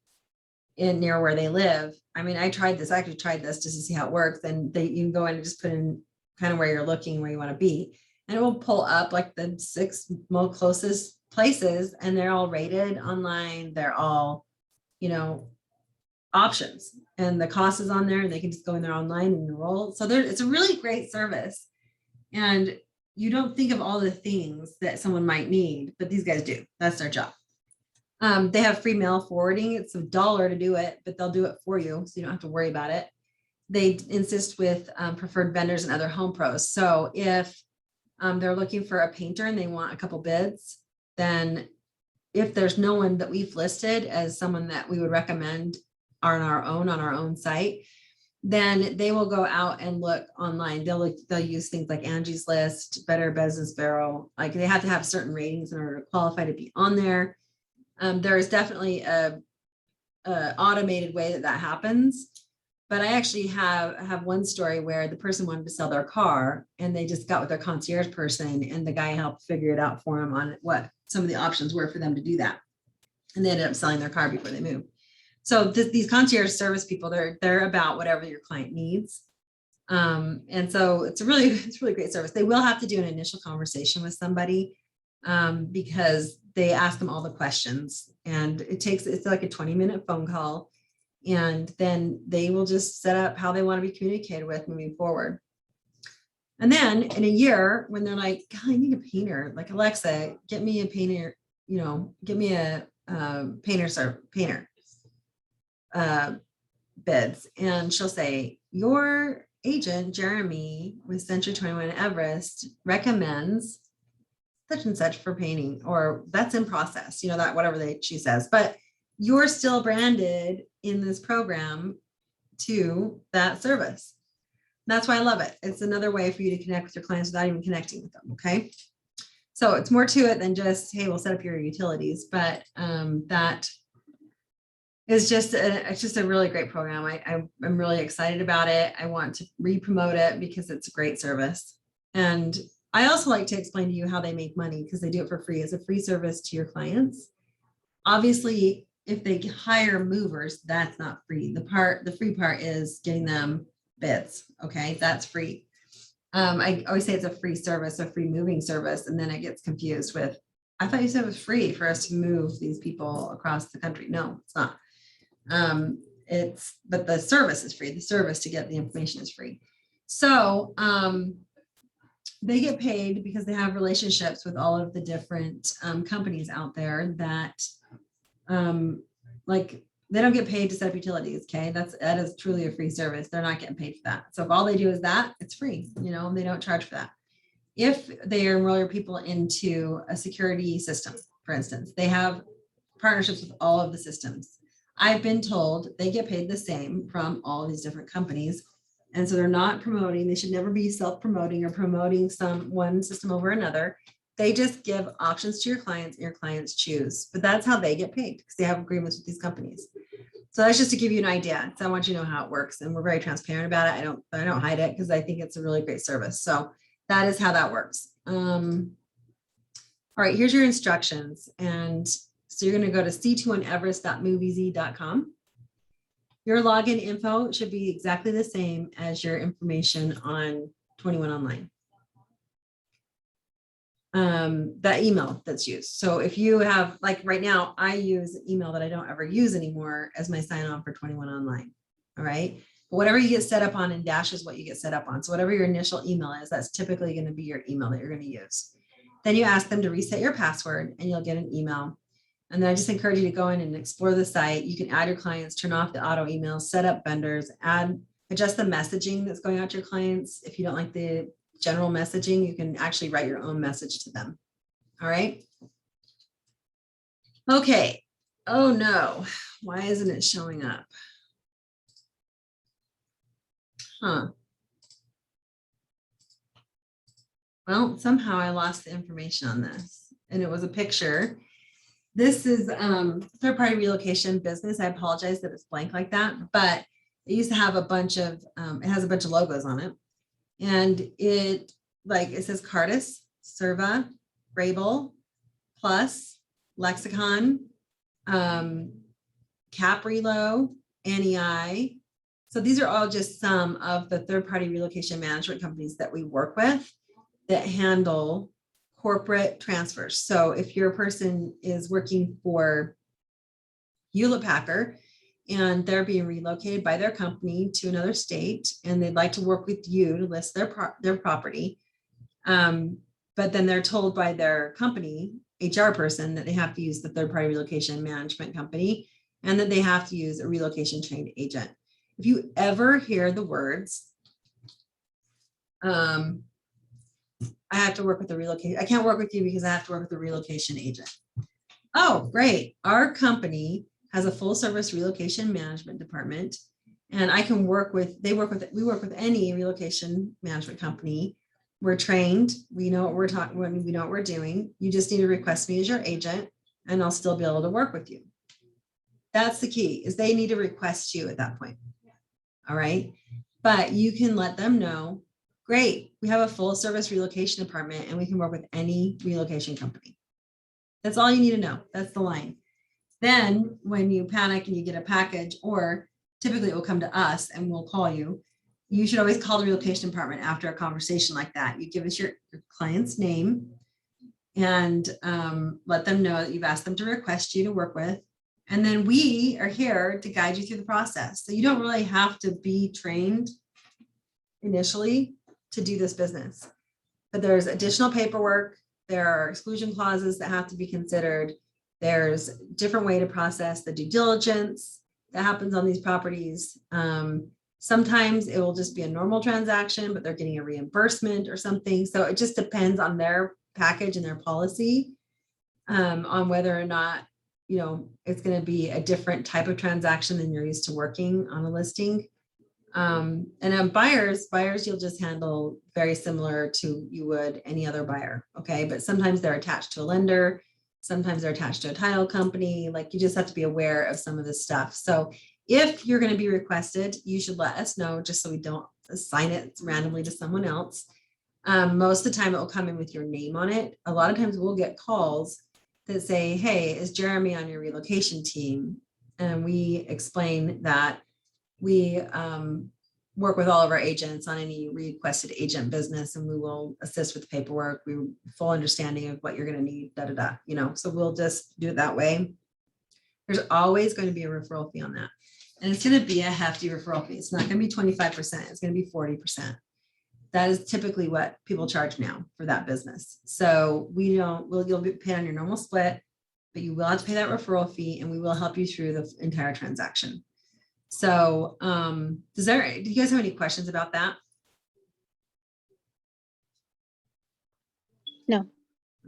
in near where they live. I mean, I actually tried this just to see how it works. And you can go in and just put in kind of where you're looking, where you want to be. And it will pull up like the 6 most closest places, and they're all rated online. They're all, options, and the cost is on there, and they can just go in there online and enroll. So it's a really great service. And you don't think of all the things that someone might need, but these guys do. That's their job. They have free mail forwarding. It's $1 to do it, but they'll do it for you, so you don't have to worry about it. They insist with preferred vendors and other home pros. So if they're looking for a painter and they want a couple bids, then if there's no one that we've listed as someone that we would recommend on our own site, then they will go out and look online. They'll use things like Angie's List, Better Business Bureau. Like, they have to have certain ratings in order to qualify to be on there. There is definitely a automated way that happens. But I actually have one story where the person wanted to sell their car, and they just got with their concierge person, and the guy helped figure it out for them on what some of the options were for them to do that. And they ended up selling their car before they moved. So these concierge service people, they're about whatever your client needs. And so it's really great service. They will have to do an initial conversation with somebody because they ask them all the questions, and it's like a 20-minute phone call. And then they will just set up how they want to be communicated with moving forward. And then in a year, when they're like, God, I need a painter, like, Alexa, get me a painter, give me a painter bids. And she'll say, your agent, Jeremy, with Century 21 Everest, recommends such and such for painting, or that's in process, that whatever she says, but you're still branded in this program to that service. That's why I love it. It's another way for you to connect with your clients without even connecting with them. Okay. So it's more to it than just, hey, we'll set up your utilities, but that is it's just a really great program. I'm really excited about it. I want to re-promote it because it's a great service. And I also like to explain to you how they make money, because they do it for free as a free service to your clients. Obviously, if they hire movers, that's not free. The free part is getting them bids. Okay, that's free. I always say it's a free service, a free moving service, and then it gets confused with, I thought you said it was free for us to move these people across the country. No, it's not. But the service is free. The service to get the information is free. So they get paid because they have relationships with all of the different companies out there that like, they don't get paid to set up utilities. Okay. That is truly a free service. They're not getting paid for that. So if all they do is that, it's free, they don't charge for that. If they enroll your people into a security system, for instance, they have partnerships with all of the systems. I've been told they get paid the same from all of these different companies. And so they're not promoting, they should never be self-promoting or promoting one system over another. They just give options to your clients, and your clients choose. But that's how they get paid, because they have agreements with these companies. So that's just to give you an idea. So I want you to know how it works, and we're very transparent about it. I don't hide it, because I think it's a really great service. So that is how that works. All right, here's your instructions. And so you're going to go to c21everest.moveeasy.com. Your login info should be exactly the same as your information on 21 Online. That email that's used. So if you have, like right now, I use an email that I don't ever use anymore as my sign on for 21 Online. All right. But whatever you get set up on in Dash is what you get set up on. So whatever your initial email is, that's typically going to be your email that you're going to use. Then you ask them to reset your password, and you'll get an email. And then I just encourage you to go in and explore the site. You can add your clients, turn off the auto emails, set up vendors, adjust the messaging that's going out to your clients. If you don't like the general messaging, you can actually write your own message to them. All right. Okay. Oh no, why isn't it showing up? Well, somehow I lost the information on this, and it was a picture. This is third-party relocation business. I apologize that it's blank like that, but it used to have a bunch of, it has a bunch of logos on it. And it says Cardis, Serva, Rabel, Plus, Lexicon, Caprelo, NEI. So these are all just some of the third-party relocation management companies that we work with that handle corporate transfers. So if your person is working for Hewlett Packard and they're being relocated by their company to another state and they'd like to work with you to list their property, but then they're told by their company HR person that they have to use the third-party relocation management company and that they have to use a relocation trained agent. If you ever hear the words, I have to work with a relocation, I can't work with you because I have to work with a relocation agent. Oh, great. Our company has a full service relocation management department, and I can work with, we work with any relocation management company. We're trained. We know what we're talking, we know what we're doing. You just need to request me as your agent and I'll still be able to work with you. That's the key, is they need to request you at that point. All right. But you can let them know, great, we have a full service relocation department and we can work with any relocation company. That's all you need to know. That's the line. Then when you panic and you get a package, or typically it will come to us and we'll call you, you should always call the relocation department after a conversation like that. You give us your client's name and let them know that you've asked them to request you to work with. And then we are here to guide you through the process. So you don't really have to be trained initially to do this business, but there's additional paperwork. There are exclusion clauses that have to be considered. There's a different way to process the due diligence that happens on these properties. Sometimes it will just be a normal transaction, but they're getting a reimbursement or something. So it just depends on their package and their policy on whether or not, you know, it's going to be a different type of transaction than you're used to working on a listing. And on buyers, you'll just handle very similar to you would any other buyer. Okay. But sometimes they're attached to a lender. Sometimes they're attached to a title company. Like, you just have to be aware of some of this stuff. So if you're going to be requested, you should let us know, just so we don't assign it randomly to someone else. Most of the time it will come in with your name on it. A lot of times we'll get calls that say, hey, is Jeremy on your relocation team? And we explain that we work with all of our agents on any requested agent business, and we will assist with the paperwork. We have full understanding of what you're going to need, you know, so we'll just do it that way. There's always going to be a referral fee on that. And it's going to be a hefty referral fee. It's not going to be 25%. It's going to be 40%. That is typically what people charge now for that business. So you'll be paid on your normal split, but you will have to pay that referral fee, and we will help you through the entire transaction. So do you guys have any questions about that? No.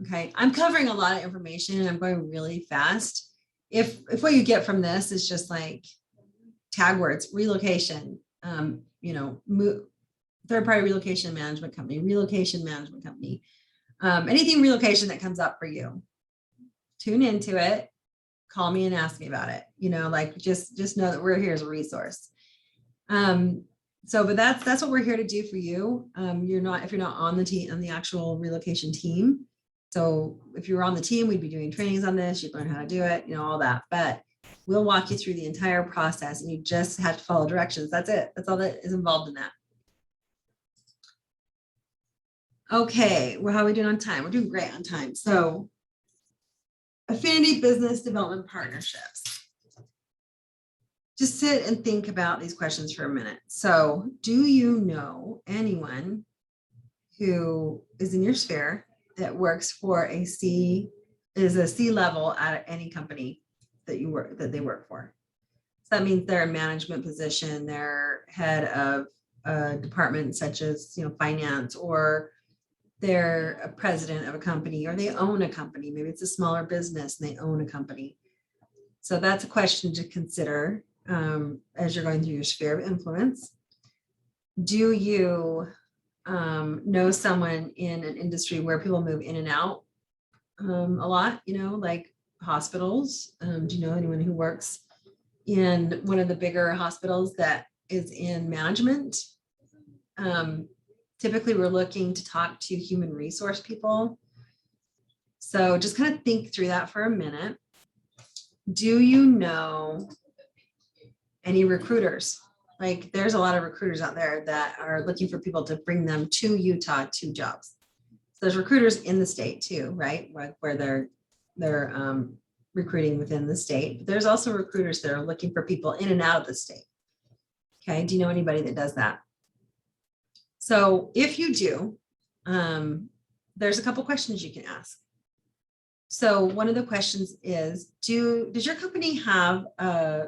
Okay, I'm covering a lot of information and I'm going really fast. If what you get from this is just like tag words, relocation, you know, third-party relocation management company, anything relocation that comes up for you, tune into it, call me and ask me about it. You know, like just know that we're here as a resource. But that's what we're here to do for you. If you're not on the team, on the actual relocation team. So if you were on the team, we'd be doing trainings on this, you'd learn how to do it, you know, all that. But we'll walk you through the entire process, and you just have to follow directions. That's it. That's all that is involved in that. Okay, well, how are we doing on time? We're doing great on time. So Affinity Business Development Partnerships. Just sit and think about these questions for a minute. So do you know anyone who is in your sphere that works for a C level at any company that they work for? So that means they're in management position, they're head of a department such as, you know, finance, or they're a president of a company, or they own a company. Maybe it's a smaller business and they own a company. So that's a question to consider as you're going through your sphere of influence. Do you know someone in an industry where people move in and out a lot, you know, like hospitals? Do you know anyone who works in one of the bigger hospitals that is in management? Typically, we're looking to talk to human resource people. So just kind of think through that for a minute. Do you know Any recruiters? Like there's a lot of recruiters out there that are looking for people to bring them to Utah to jobs. So there's recruiters in the state too, right? Where they're recruiting within the state. But there's also recruiters that are looking for people in and out of the state. Okay, do you know anybody that does that? So if you do, there's a couple questions you can ask. So one of the questions is, does your company have a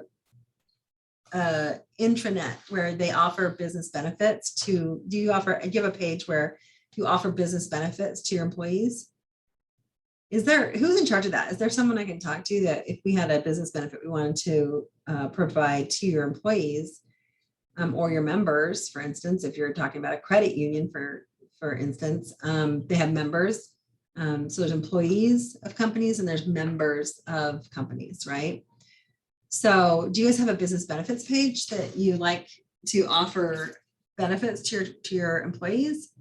intranet where they offer business benefits to, do you have a page where you offer business benefits to your employees? Who's in charge of that? Is there someone I can talk to that if we had a business benefit we wanted to provide to your employees or your members, for instance, if you're talking about a credit union, for instance, they have members. So there's employees of companies and there's members of companies, right? So do you guys have a business benefits page that you like to offer benefits to your employees?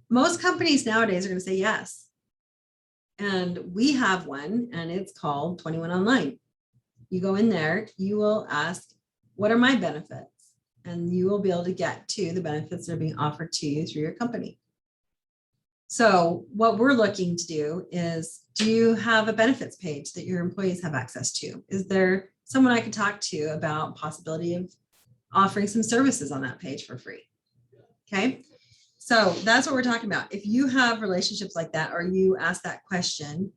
Most companies nowadays are going to say yes. And we have one, and it's called 21 Online. You go in there, you will ask, what are my benefits? And you will be able to get to the benefits that are being offered to you through your company. So what we're looking to do is, do you have a benefits page that your employees have access to? Is there someone I could talk to about possibility of offering some services on that page for free? Okay. So that's what we're talking about. If you have relationships like that, or you ask that question,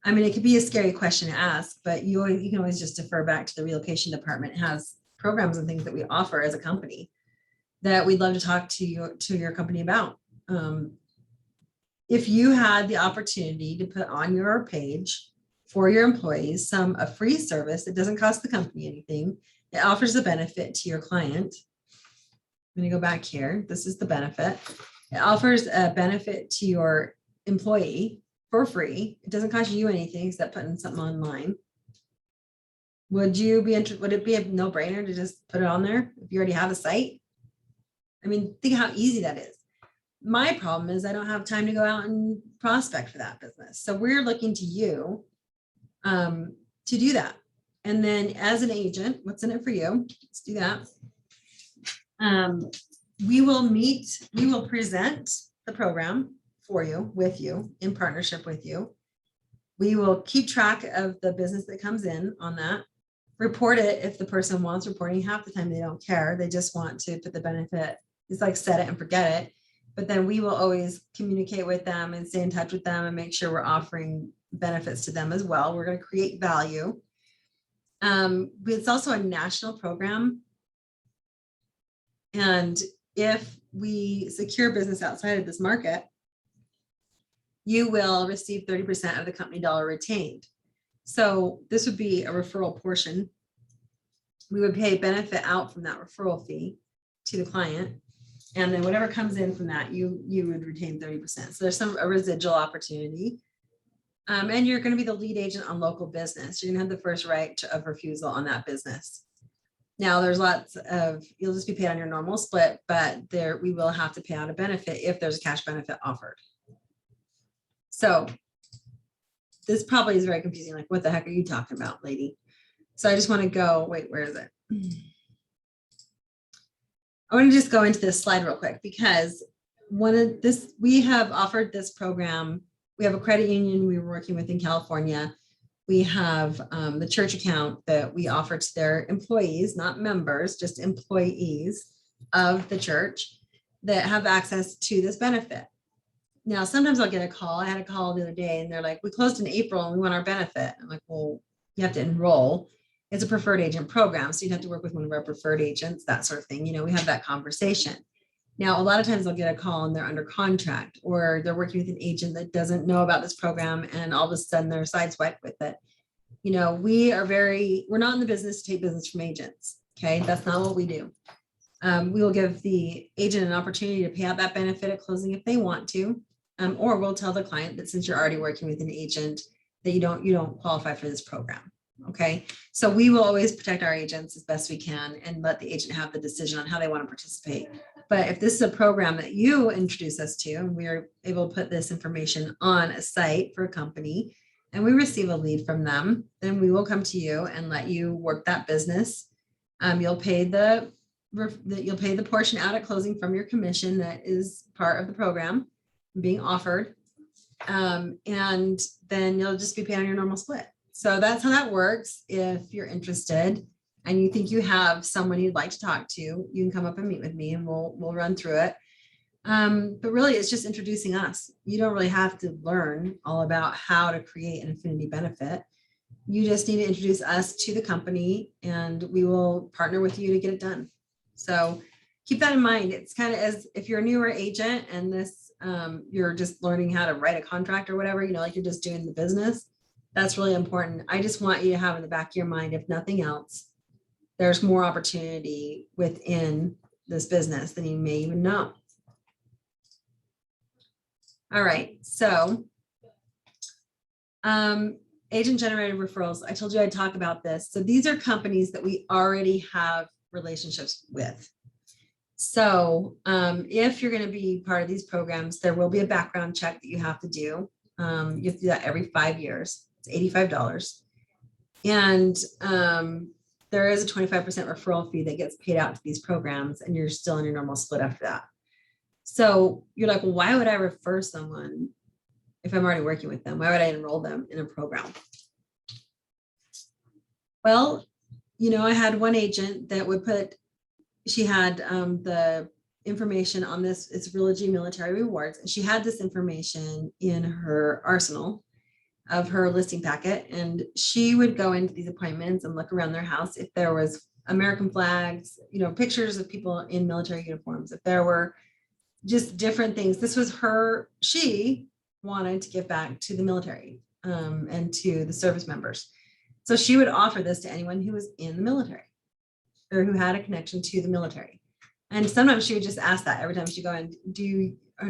I mean, it could be a scary question to ask, but you can always just defer back to the relocation department. It has programs and things that we offer as a company that we'd love to talk to your company about. If you had the opportunity to put on your page for your employees a free service that doesn't cost the company anything, it offers a benefit to your client. I'm going to go back here. This is the benefit. It offers a benefit to your employee for free. It doesn't cost you anything except putting something online. Would it be a no-brainer to just put it on there if you already have a site? I mean, think how easy that is. My problem is I don't have time to go out and prospect for that business. So we're looking to you to do that. And then as an agent, what's in it for you? Let's do that. We will present the program for you, with you, in partnership with you. We will keep track of the business that comes in on that, report it if the person wants reporting. Half the time they don't care. They just want to put the benefit, it's like set it and forget it. But then we will always communicate with them and stay in touch with them and make sure we're offering benefits to them as well. We're going to create value. It's also a national program. And if we secure business outside of this market, you will receive 30% of the company dollar retained. So this would be a referral portion. We would pay benefit out from that referral fee to the client. And then whatever comes in from that, you would retain 30%. So there's a residual opportunity. And you're going to be the lead agent on local business. You're going to have the first right of refusal on that business. Now there's you'll just be paid on your normal split, but we will have to pay out a benefit if there's a cash benefit offered. So this probably is very confusing. Like, what the heck are you talking about, lady? So I just want to go, wait, where is it? I want to just go into this slide real quick because we have offered this program. We have a credit union we were working with in California. We have the church account that we offer to their employees, not members, just employees of the church that have access to this benefit. Now, sometimes I'll get a call. I had a call the other day and they're like, we closed in April and we want our benefit. I'm like, well, you have to enroll. It's a preferred agent program. So you'd have to work with one of our preferred agents, that sort of thing. You know, we have that conversation. Now, a lot of times I'll get a call and they're under contract or they're working with an agent that doesn't know about this program and all of a sudden they're sideswiped with it. You know, we're not in the business to take business from agents. Okay. That's not what we do. We will give the agent an opportunity to pay out that benefit at closing if they want to, or we'll tell the client that since you're already working with an agent that you don't qualify for this program. Okay. So we will always protect our agents as best we can and let the agent have the decision on how they want to participate. But if this is a program that you introduce us to, and we are able to put this information on a site for a company and we receive a lead from them, then we will come to you and let you work that business You'll pay the portion out at closing from your commission that is part of the program being offered. And then you'll just be paid on your normal split. So that's how that works. If you're interested and you think you have someone you'd like to talk to, you can come up and meet with me and we'll run through it. But really it's just introducing us. You don't really have to learn all about how to create an affinity benefit. You just need to introduce us to the company and we will partner with you to get it done. So keep that in mind. It's kind of as if you're a newer agent and this, you're just learning how to write a contract or whatever, like you're just doing the business. That's really important. I just want you to have in the back of your mind, if nothing else, there's more opportunity within this business than you may even know. All right, so agent generated referrals. I told you I'd talk about this. So these are companies that we already have relationships with. So if you're going to be part of these programs, there will be a background check that you have to do. You have to do that every 5 years. It's $85. And there is a 25% referral fee that gets paid out to these programs, and you're still in your normal split after that. So you're like, well, why would I refer someone if I'm already working with them? Why would I enroll them in a program? Well, I had one agent that would put, she had the information on this, it's Relocation Military Rewards, and she had this information in her arsenal of her listing packet, and she would go into these appointments and look around their house if there was American flags, pictures of people in military uniforms, if there were just different things. This was she wanted to give back to the military and to the service members. So she would offer this to anyone who was in the military or who had a connection to the military. And sometimes she would just ask that every time she go in,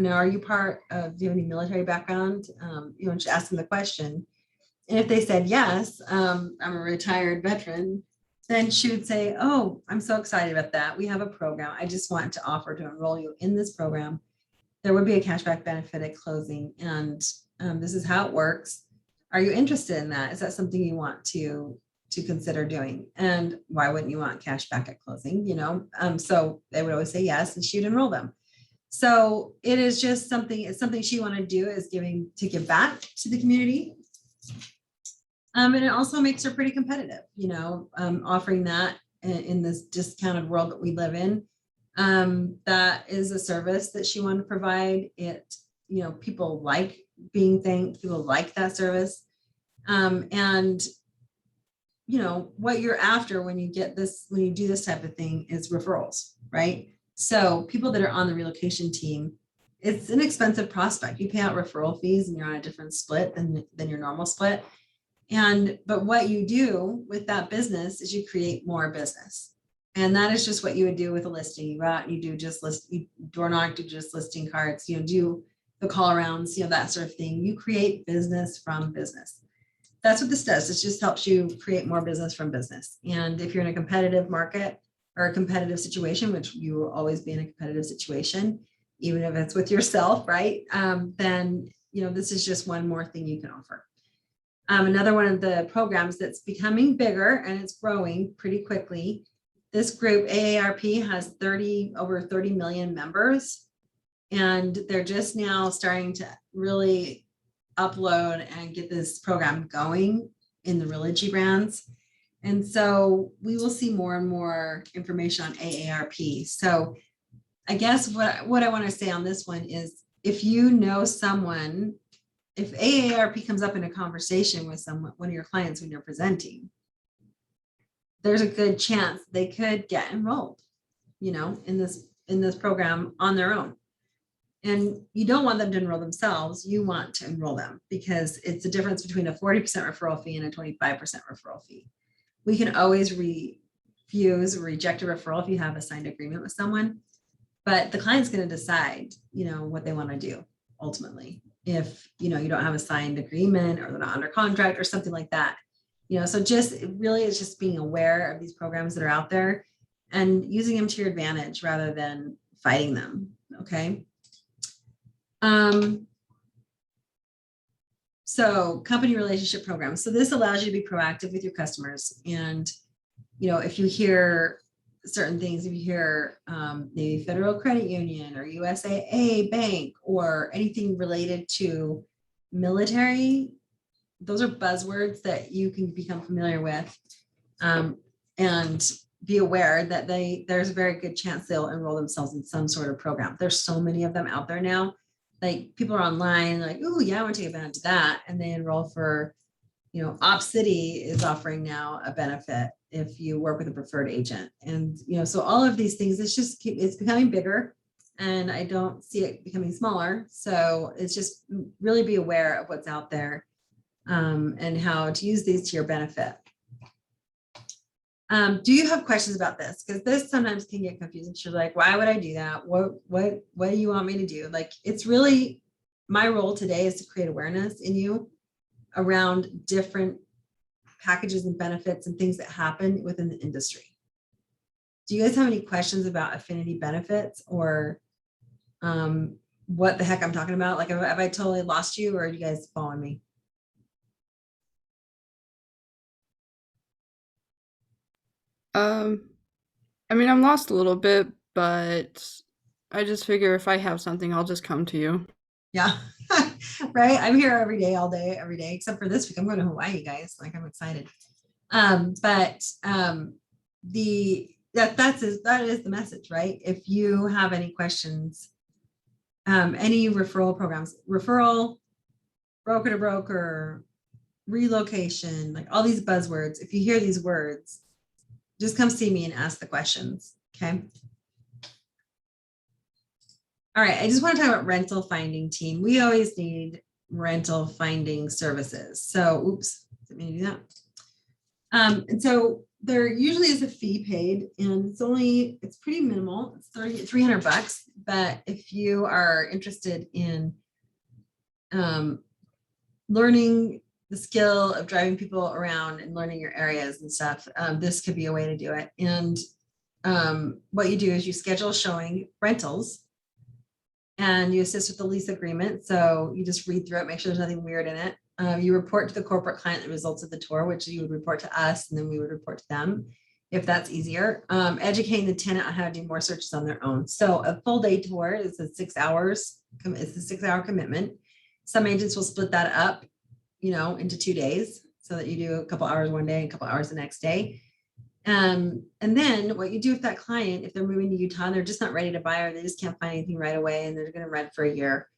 are you part of, do you have any military background? And she asked them the question. And if they said, yes, I'm a retired veteran, then she would say, oh, I'm so excited about that. We have a program. I just want to offer to enroll you in this program. There would be a cashback benefit at closing. And this is how it works. Are you interested in that? Is that something you want to consider doing? And why wouldn't you want cash back at closing? So they would always say yes, and she'd enroll them. So it is just something, it's something she wanted to do, is to give back to the community. And it also makes her pretty competitive, offering that in this discounted world that we live in. That is a service that she wanted to provide. It, people like being thanked, people like that service. And what you're after when you do this type of thing is referrals, right? So people that are on the relocation team, it's an expensive prospect. You pay out referral fees and you're on a different split than your normal split. But what you do with that business is you create more business. And that is just what you would do with a listing. You go out and you door knock, do just listing cards, do the call arounds, that sort of thing. You create business from business. That's what this does. It just helps you create more business from business. And if you're in a competitive market or a competitive situation, which you will always be in a competitive situation, even if it's with yourself, right? Then, this is just one more thing you can offer. Another one of the programs that's becoming bigger and it's growing pretty quickly. This group, AARP, has over 30 million members, and they're just now starting to really upload and get this program going in the Relogy brands. And so we will see more and more information on AARP. So I guess what I want to say on this one is, if you know someone, if AARP comes up in a conversation with one of your clients when you're presenting, there's a good chance they could get enrolled, in this program on their own. And you don't want them to enroll themselves. You want to enroll them, because it's the difference between a 40% referral fee and a 25% referral fee. We can always refuse or reject a referral if you have a signed agreement with someone, but the client's going to decide, what they want to do ultimately. If, you don't have a signed agreement or they're not under contract or something like that, so it's just being aware of these programs that are out there and using them to your advantage rather than fighting them. Okay. So company relationship programs. So this allows you to be proactive with your customers and if you hear certain things, if you hear maybe Federal Credit Union or USAA Bank or anything related to military, those are buzzwords that you can become familiar with, and be aware that there's a very good chance they'll enroll themselves in some sort of program. There's so many of them out there now. Like people are online like, oh yeah, I want to take advantage of that. And they enroll for, Op City is offering now a benefit if you work with a preferred agent. And, so all of these things, it's becoming bigger and I don't see it becoming smaller. So it's just really be aware of what's out there, and how to use these to your benefit. Do you have questions about this? Because this sometimes can get confusing. You're like, why would I do that? What do you want me to do? Like, it's really my role today is to create awareness in you around different packages and benefits and things that happen within the industry. Do you guys have any questions about affinity benefits or what the heck I'm talking about? Like, have I totally lost you or are you guys following me? I mean, I'm lost a little bit, but I just figure if I have something, I'll just come to you. Yeah. Right. I'm here every day, all day, every day, except for this week. I'm going to Hawaii, guys. Like, I'm excited. That is the message, right? If you have any questions, any referral programs, referral, broker to broker, relocation, like all these buzzwords, if you hear these words, just come see me and ask the questions. Okay. All right. I just want to talk about rental finding team. We always need rental finding services. So, oops, didn't mean to do that. And so there usually is a fee paid and it's pretty minimal. It's $300. But if you are interested in learning the skill of driving people around and learning your areas and stuff, this could be a way to do it. And what you do is you schedule showing rentals and you assist with the lease agreement. So you just read through it, make sure there's nothing weird in it. You report to the corporate client the results of the tour, which you would report to us, and then we would report to them if that's easier. Educating the tenant on how to do more searches on their own. So a full day tour is 6 hours. It's a 6-hour commitment. Some agents will split that up, into 2 days so that you do a couple hours one day and a couple hours the next day. And then what you do with that client, if they're moving to Utah and they're just not ready to buy or they just can't find anything right away and they're going to rent for a year,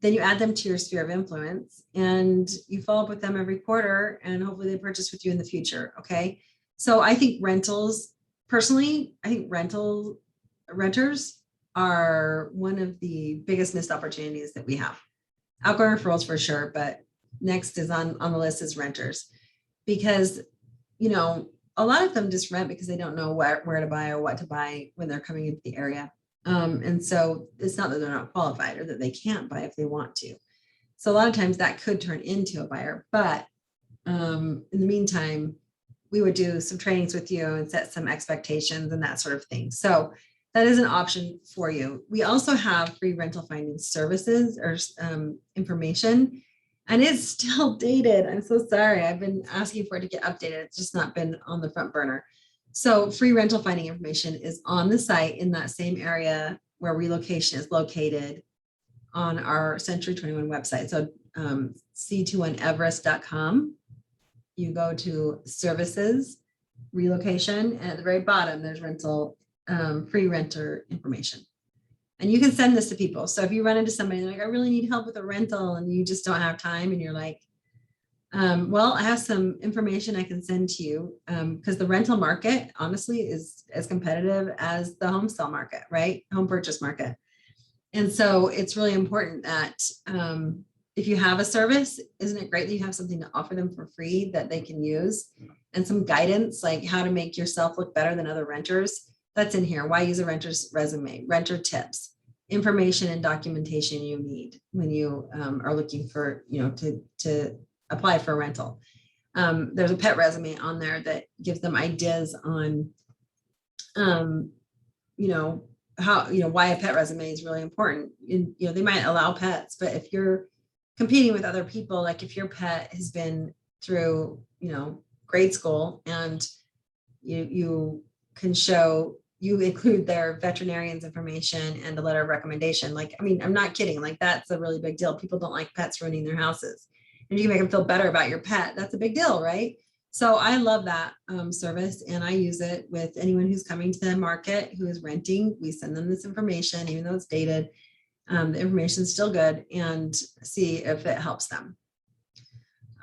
then you add them to your sphere of influence and you follow up with them every quarter and hopefully they purchase with you in the future. Okay. So I think rentals, personally, I think renters are one of the biggest missed opportunities that we have. Outgoing referrals for sure, but next is on the list is renters, because, a lot of them just rent because they don't know where to buy or what to buy when they're coming into the area. And so it's not that they're not qualified or that they can't buy if they want to. So a lot of times that could turn into a buyer, but in the meantime, we would do some trainings with you and set some expectations and that sort of thing. So that is an option for you. We also have free rental finding services or information, and it's still dated. I'm so sorry. I've been asking for it to get updated. It's just not been on the front burner. So free rental finding information is on the site in that same area where relocation is located on our Century 21 website. So c21everest.com. You go to services, relocation, and at the very bottom, there's rental, free renter information. And you can send this to people. So if you run into somebody like, I really need help with a rental and you just don't have time and you're like, well, I have some information I can send to you, because the rental market, honestly, is as competitive as the home sale market, right? Home purchase market. And so it's really important that if you have a service, isn't it great that you have something to offer them for free that they can use, and some guidance like how to make yourself look better than other renters? That's in here. Why use a renter's resume, renter tips, information and documentation you need when you are looking for, to apply for a rental. There's a pet resume on there that gives them ideas on, how, why a pet resume is really important. And, they might allow pets, but if you're competing with other people, like if your pet has been through, grade school and You can show, you include their veterinarian's information and a letter of recommendation. Like, I mean, I'm not kidding. Like, that's a really big deal. People don't like pets ruining their houses. And you can make them feel better about your pet. That's a big deal, right? So I love that service, and I use it with anyone who's coming to the market who is renting. We send them this information, even though it's dated. The information is still good, and see if it helps them.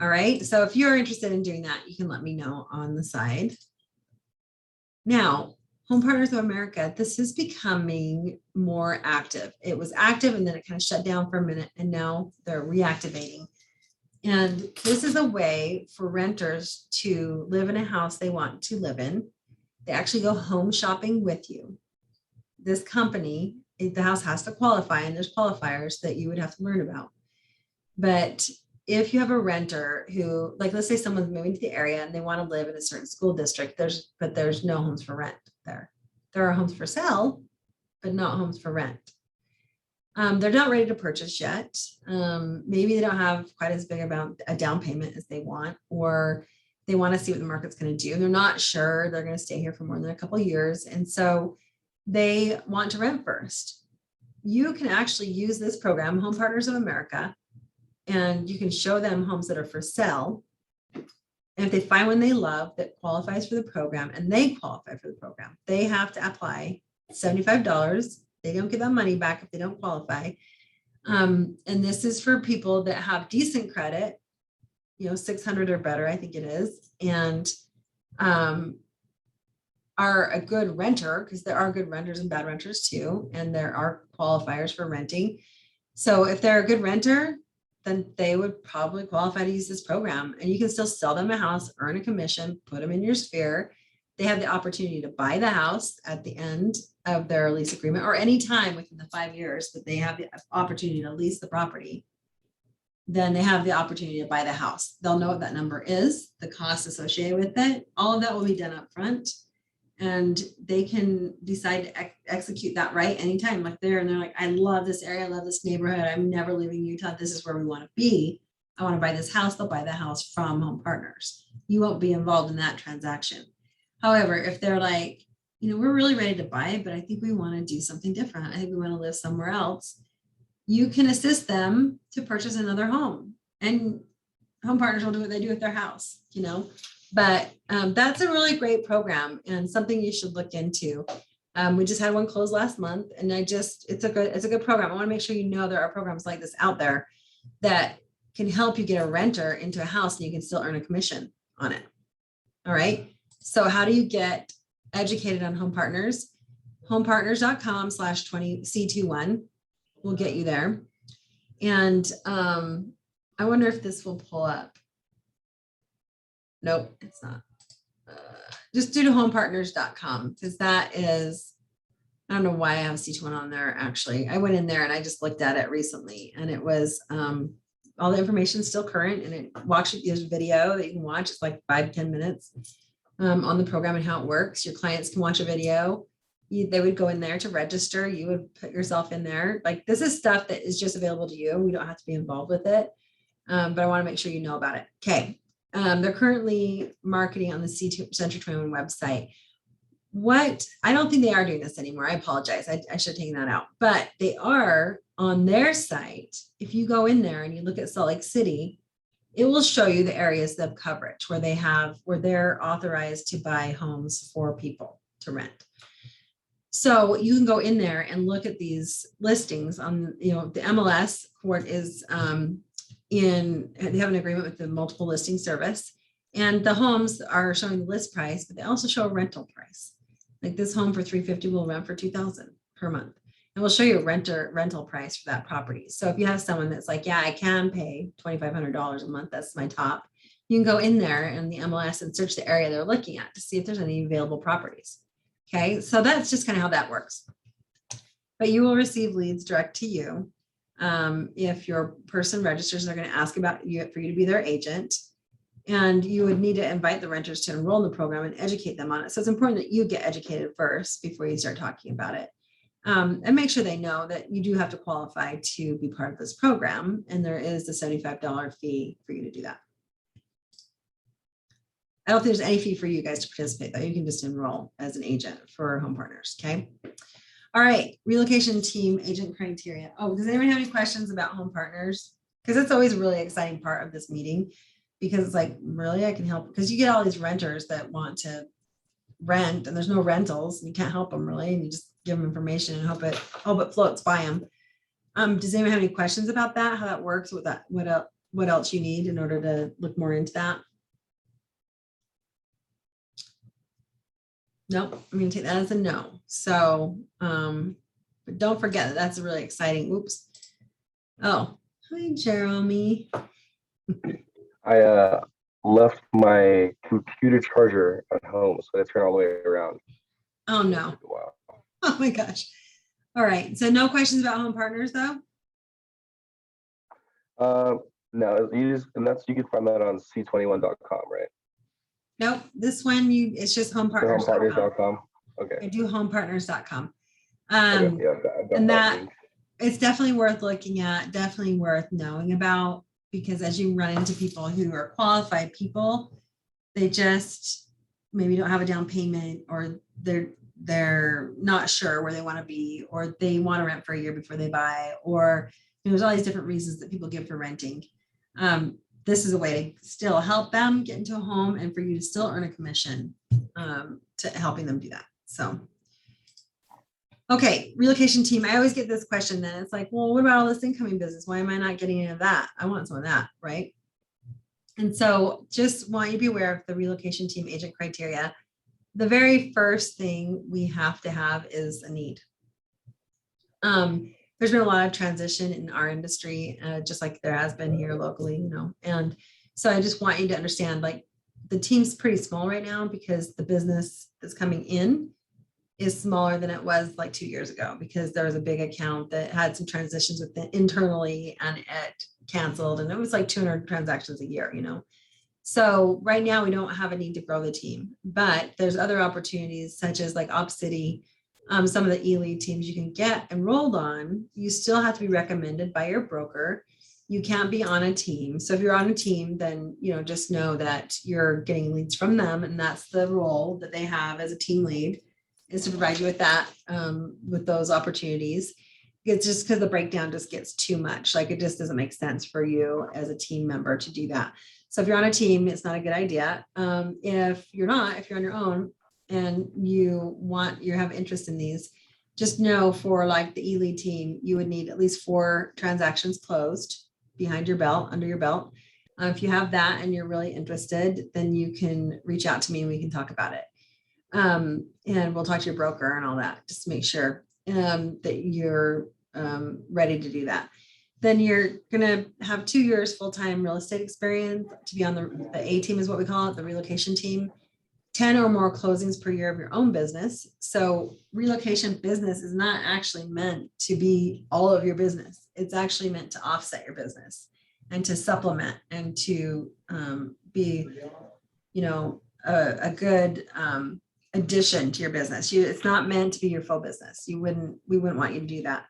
All right. So if you're interested in doing that, you can let me know on the side. Now, Home Partners of America, this is becoming more active. It was active and then it kind of shut down for a minute, and now they're reactivating. And this is a way for renters to live in a house they want to live in. They actually go home shopping with you. This company, the house has to qualify, and there's qualifiers that you would have to learn about. But if you have a renter who, like, let's say someone's moving to the area and they want to live in a certain school district, there's no homes for rent there. There are homes for sale, but not homes for rent. They're not ready to purchase yet. Maybe they don't have quite as big about a down payment as they want, or they want to see what the market's going to do. They're not sure they're going to stay here for more than a couple of years. And so they want to rent first. You can actually use this program, Home Partners of America, and you can show them homes that are for sale. And if they find one they love that qualifies for the program, and they qualify for the program, they have to apply $75. They don't get that money back if they don't qualify. And this is for people that have decent credit, 600 or better, I think it is, and are a good renter, because there are good renters and bad renters too, and there are qualifiers for renting. So if they're a good renter, then they would probably qualify to use this program, and you can still sell them a house, earn a commission, put them in your sphere. They have the opportunity to buy the house at the end of their lease agreement, or any time within the 5 years that they have the opportunity to lease the property. Then they have the opportunity to buy the house. They'll know what that number is, the cost associated with it. All of that will be done up front, and they can decide to execute that right anytime. Like they're like, I love this area, I love this neighborhood, I'm never leaving Utah, this is where we want to be, I want to buy this house. They'll buy the house from Home Partners. You won't be involved in that transaction. However, if they're like, we're really ready to buy, but I think we want to do something different, I think we want to live somewhere else, you can assist them to purchase another home, and Home Partners will do what they do with their house, But that's a really great program and something you should look into. We just had one close last month, and it's a good program. I want to make sure there are programs like this out there that can help you get a renter into a house, and you can still earn a commission on it. All right. So how do you get educated on Home Partners? homepartners.com/20C21 will get you there. And I wonder if this will pull up. Nope, it's not. Just do to homepartners.com, because that is, I don't know why I have C21 on there. Actually, I went in there and I just looked at it recently, and it was all the information is still current, and it walks you, there's a video that you can watch. It's like 5-10 minutes on the program and how it works. Your clients can watch a video. They would go in there to register. You would put yourself in there. Like, this is stuff that is just available to you. We don't have to be involved with it. But I want to make sure you know about it. Okay. They're currently marketing on the Century 21 website. I don't think they are doing this anymore. I apologize. I should have taken that out. But they are on their site. If you go in there and you look at Salt Lake City, it will show you the areas of coverage where they're authorized to buy homes for people to rent. So you can go in there and look at these listings on, the MLS court is they have an agreement with the multiple listing service, and the homes are showing the list price, but they also show a rental price. Like this home for $350 will rent for $2,000 per month. And we'll show you a rental price for that property. So if you have someone that's like, yeah, I can pay $2,500 a month, that's my top, you can go in there in the MLS and search the area they're looking at to see if there's any available properties. Okay, so that's just kind of how that works. But you will receive leads direct to you. If your person registers, they're going to ask about you for you to be their agent. And you would need to invite the renters to enroll in the program and educate them on it. So it's important that you get educated first before you start talking about it. And make sure they know that you do have to qualify to be part of this program. And there is a $75 fee for you to do that. I don't think there's any fee for you guys to participate, though. You can just enroll as an agent for home partners. Okay. All right. Relocation team agent criteria. Oh, does anyone have any questions about home partners? Because that's always a really exciting part of this meeting, because it's like, really, I can help, because you get all these renters that want to rent and there's no rentals and you can't help them really. And you just give them information and hope it floats by them. Does anyone have any questions about that? How that works with that? What else you need in order to look more into that? Nope, I'm gonna take that as a no. So, but don't forget that that's a really exciting, oops. Oh, hi, Jeremy. I left my computer charger at home, so I turn all the way around. Oh, no. Wow. Oh my gosh. All right, so no questions about home partners though? No, you can find that on c21.com, right? Nope, this one it's just homepartners.com. Homepartners.com. Okay. I do homepartners.com. Okay. Yeah, I've got and that that link. it's definitely worth looking at, definitely worth knowing about, because as you run into people who are qualified people, they just maybe don't have a down payment, or they're not sure where they want to be, or they want to rent for a year before they buy, or there's all these different reasons that people give for renting. This is a way to still help them get into a home and for you to still earn a commission to helping them do that. So, okay, relocation team. I always get this question then. It's like, well, what about all this incoming business? Why am I not getting any of that? I want some of that, right? And so just want you to be aware of the relocation team agent criteria. The very first thing we have to have is a need. There's been a lot of transition in our industry, just like there has been here locally, you know. And so I just want you to understand, like, the team's pretty small right now because the business that's coming in is smaller than it was like 2 years ago, because there was a big account that had some transitions with it internally and it canceled, and it was like 200 transactions a year, you know. So right now we don't have a need to grow the team, but there's other opportunities such as like Op City. Some of the e-lead teams you can get enrolled on, you still have to be recommended by your broker. You can't be on a team. So if you're on a team, then, you know, just know that you're getting leads from them. And that's the role that they have as a team lead, is to provide you with that, with those opportunities. It's just because the breakdown just gets too much. Like, it just doesn't make sense for you as a team member to do that. So if you're on a team, it's not a good idea. If you're on your own and you have interest in these, just know for like the e-lead team, you would need at least 4 transactions closed behind your belt, under your belt. If you have that and you're really interested, then you can reach out to me and we can talk about it. And we'll talk to your broker and all that, just to make sure that you're ready to do that. Then you're going to have 2 years full-time real estate experience to be on the A team, is what we call it, the relocation team. 10 or more closings per year of your own business. So relocation business is not actually meant to be all of your business. It's actually meant to offset your business and to supplement and to be, you know, a good addition to your business. It's not meant to be your full business. We wouldn't want you to do that.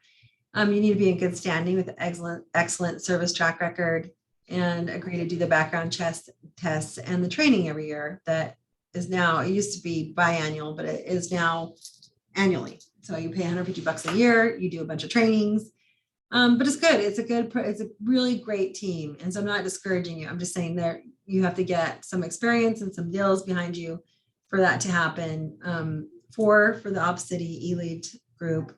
You need to be in good standing with excellent service track record, and agree to do the background tests and the training every year. That is now, it used to be biannual, but it is now annually. So you pay $150 a year, you do a bunch of trainings, but it's good. It's a really great team. And so I'm not discouraging you. I'm just saying that you have to get some experience and some deals behind you for that to happen. 4 for the Op City e-lead group,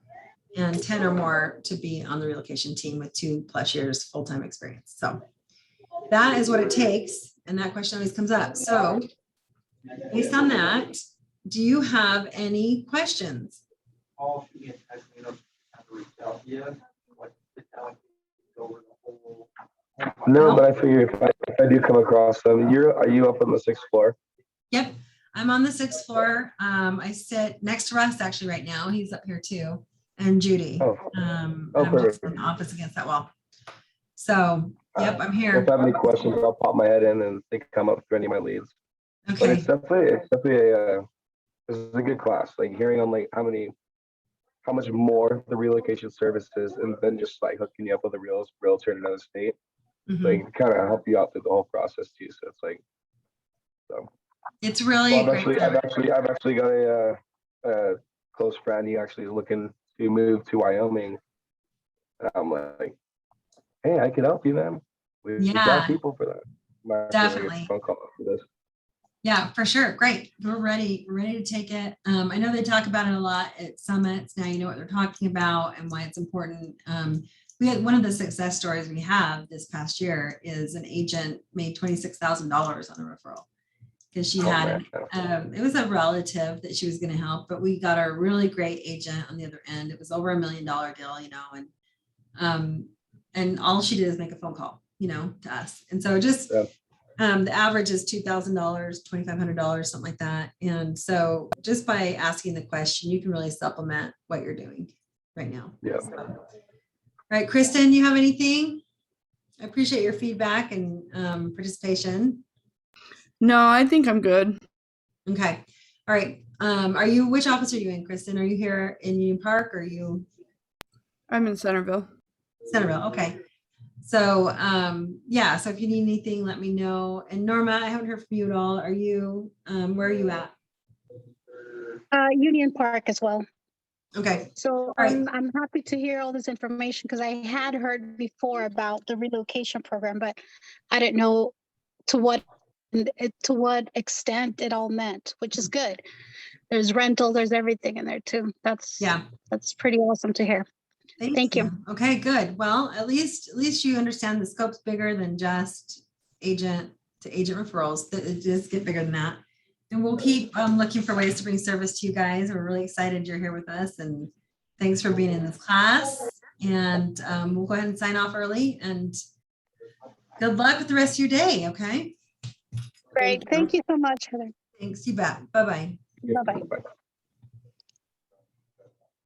and 10 or more to be on the relocation team with 2+ years full-time experience. So that is what it takes. And that question always comes up. So based on that, do you have any questions? No, but I figure if I do come across them, are you up on the 6th floor? Yep, I'm on the 6th floor. I sit next to Russ actually right now. He's up here too. And Judy. I'm just in the office against that wall. So, yep, I'm here. If I have any questions, I'll pop my head in and they can come up through any of my leads. Okay. But it's definitely this is a good class. Like, hearing on like how much more the relocation service is, and then just like hooking you up with a realtor in another state. Mhm. Like, kind of help you out through the whole process too. So it's like, so It's really Well, a great time. I've actually got a close friend. He actually is looking to move to Wyoming. And I'm like, hey, I can help you, man. We've got Yeah, people for that. Might have to make a definitely. phone call for this. Yeah, for sure. Great. We're ready. We're ready to take it. I know they talk about it a lot at summits. Now you know what they're talking about and why it's important. We had one of the success stories we have this past year is an agent made $26,000 on a referral because she Oh, had, man. it was a relative that she was going to help, but we got a really great agent on the other end. It was over $1 million deal, you know, and all she did is make a phone call, you know, to us. And so just, Yeah. the average is $2,000, $2,500, something like that. And so just by asking the question, you can really supplement what you're doing right now. Yeah. So, all right, Kristen, you have anything? I appreciate your feedback and participation. No, I think I'm good. Okay. All right. Which office are you in, Kristen? Are you here in Union Park or are you I'm in Centerville. Centerville? Okay. So yeah, so if you need anything, let me know. And Norma, I haven't heard from you at all. Are you, where are you at? Union Park as well. Okay. So All right. I'm happy to hear all this information because I had heard before about the relocation program, but I didn't know to what extent it all meant, which is good. There's rental, there's everything in there too. That's pretty awesome to hear. Thank you. Okay, good. Well, at least you understand the scope's bigger than just agent to agent referrals. That it does get bigger than that. And we'll keep looking for ways to bring service to you guys. We're really excited you're here with us, and thanks for being in this class. And we'll go ahead and sign off early. And good luck with the rest of your day. Okay. Great. Thank you so much, Heather. Thanks. You bet. Bye bye. Bye bye. Bye.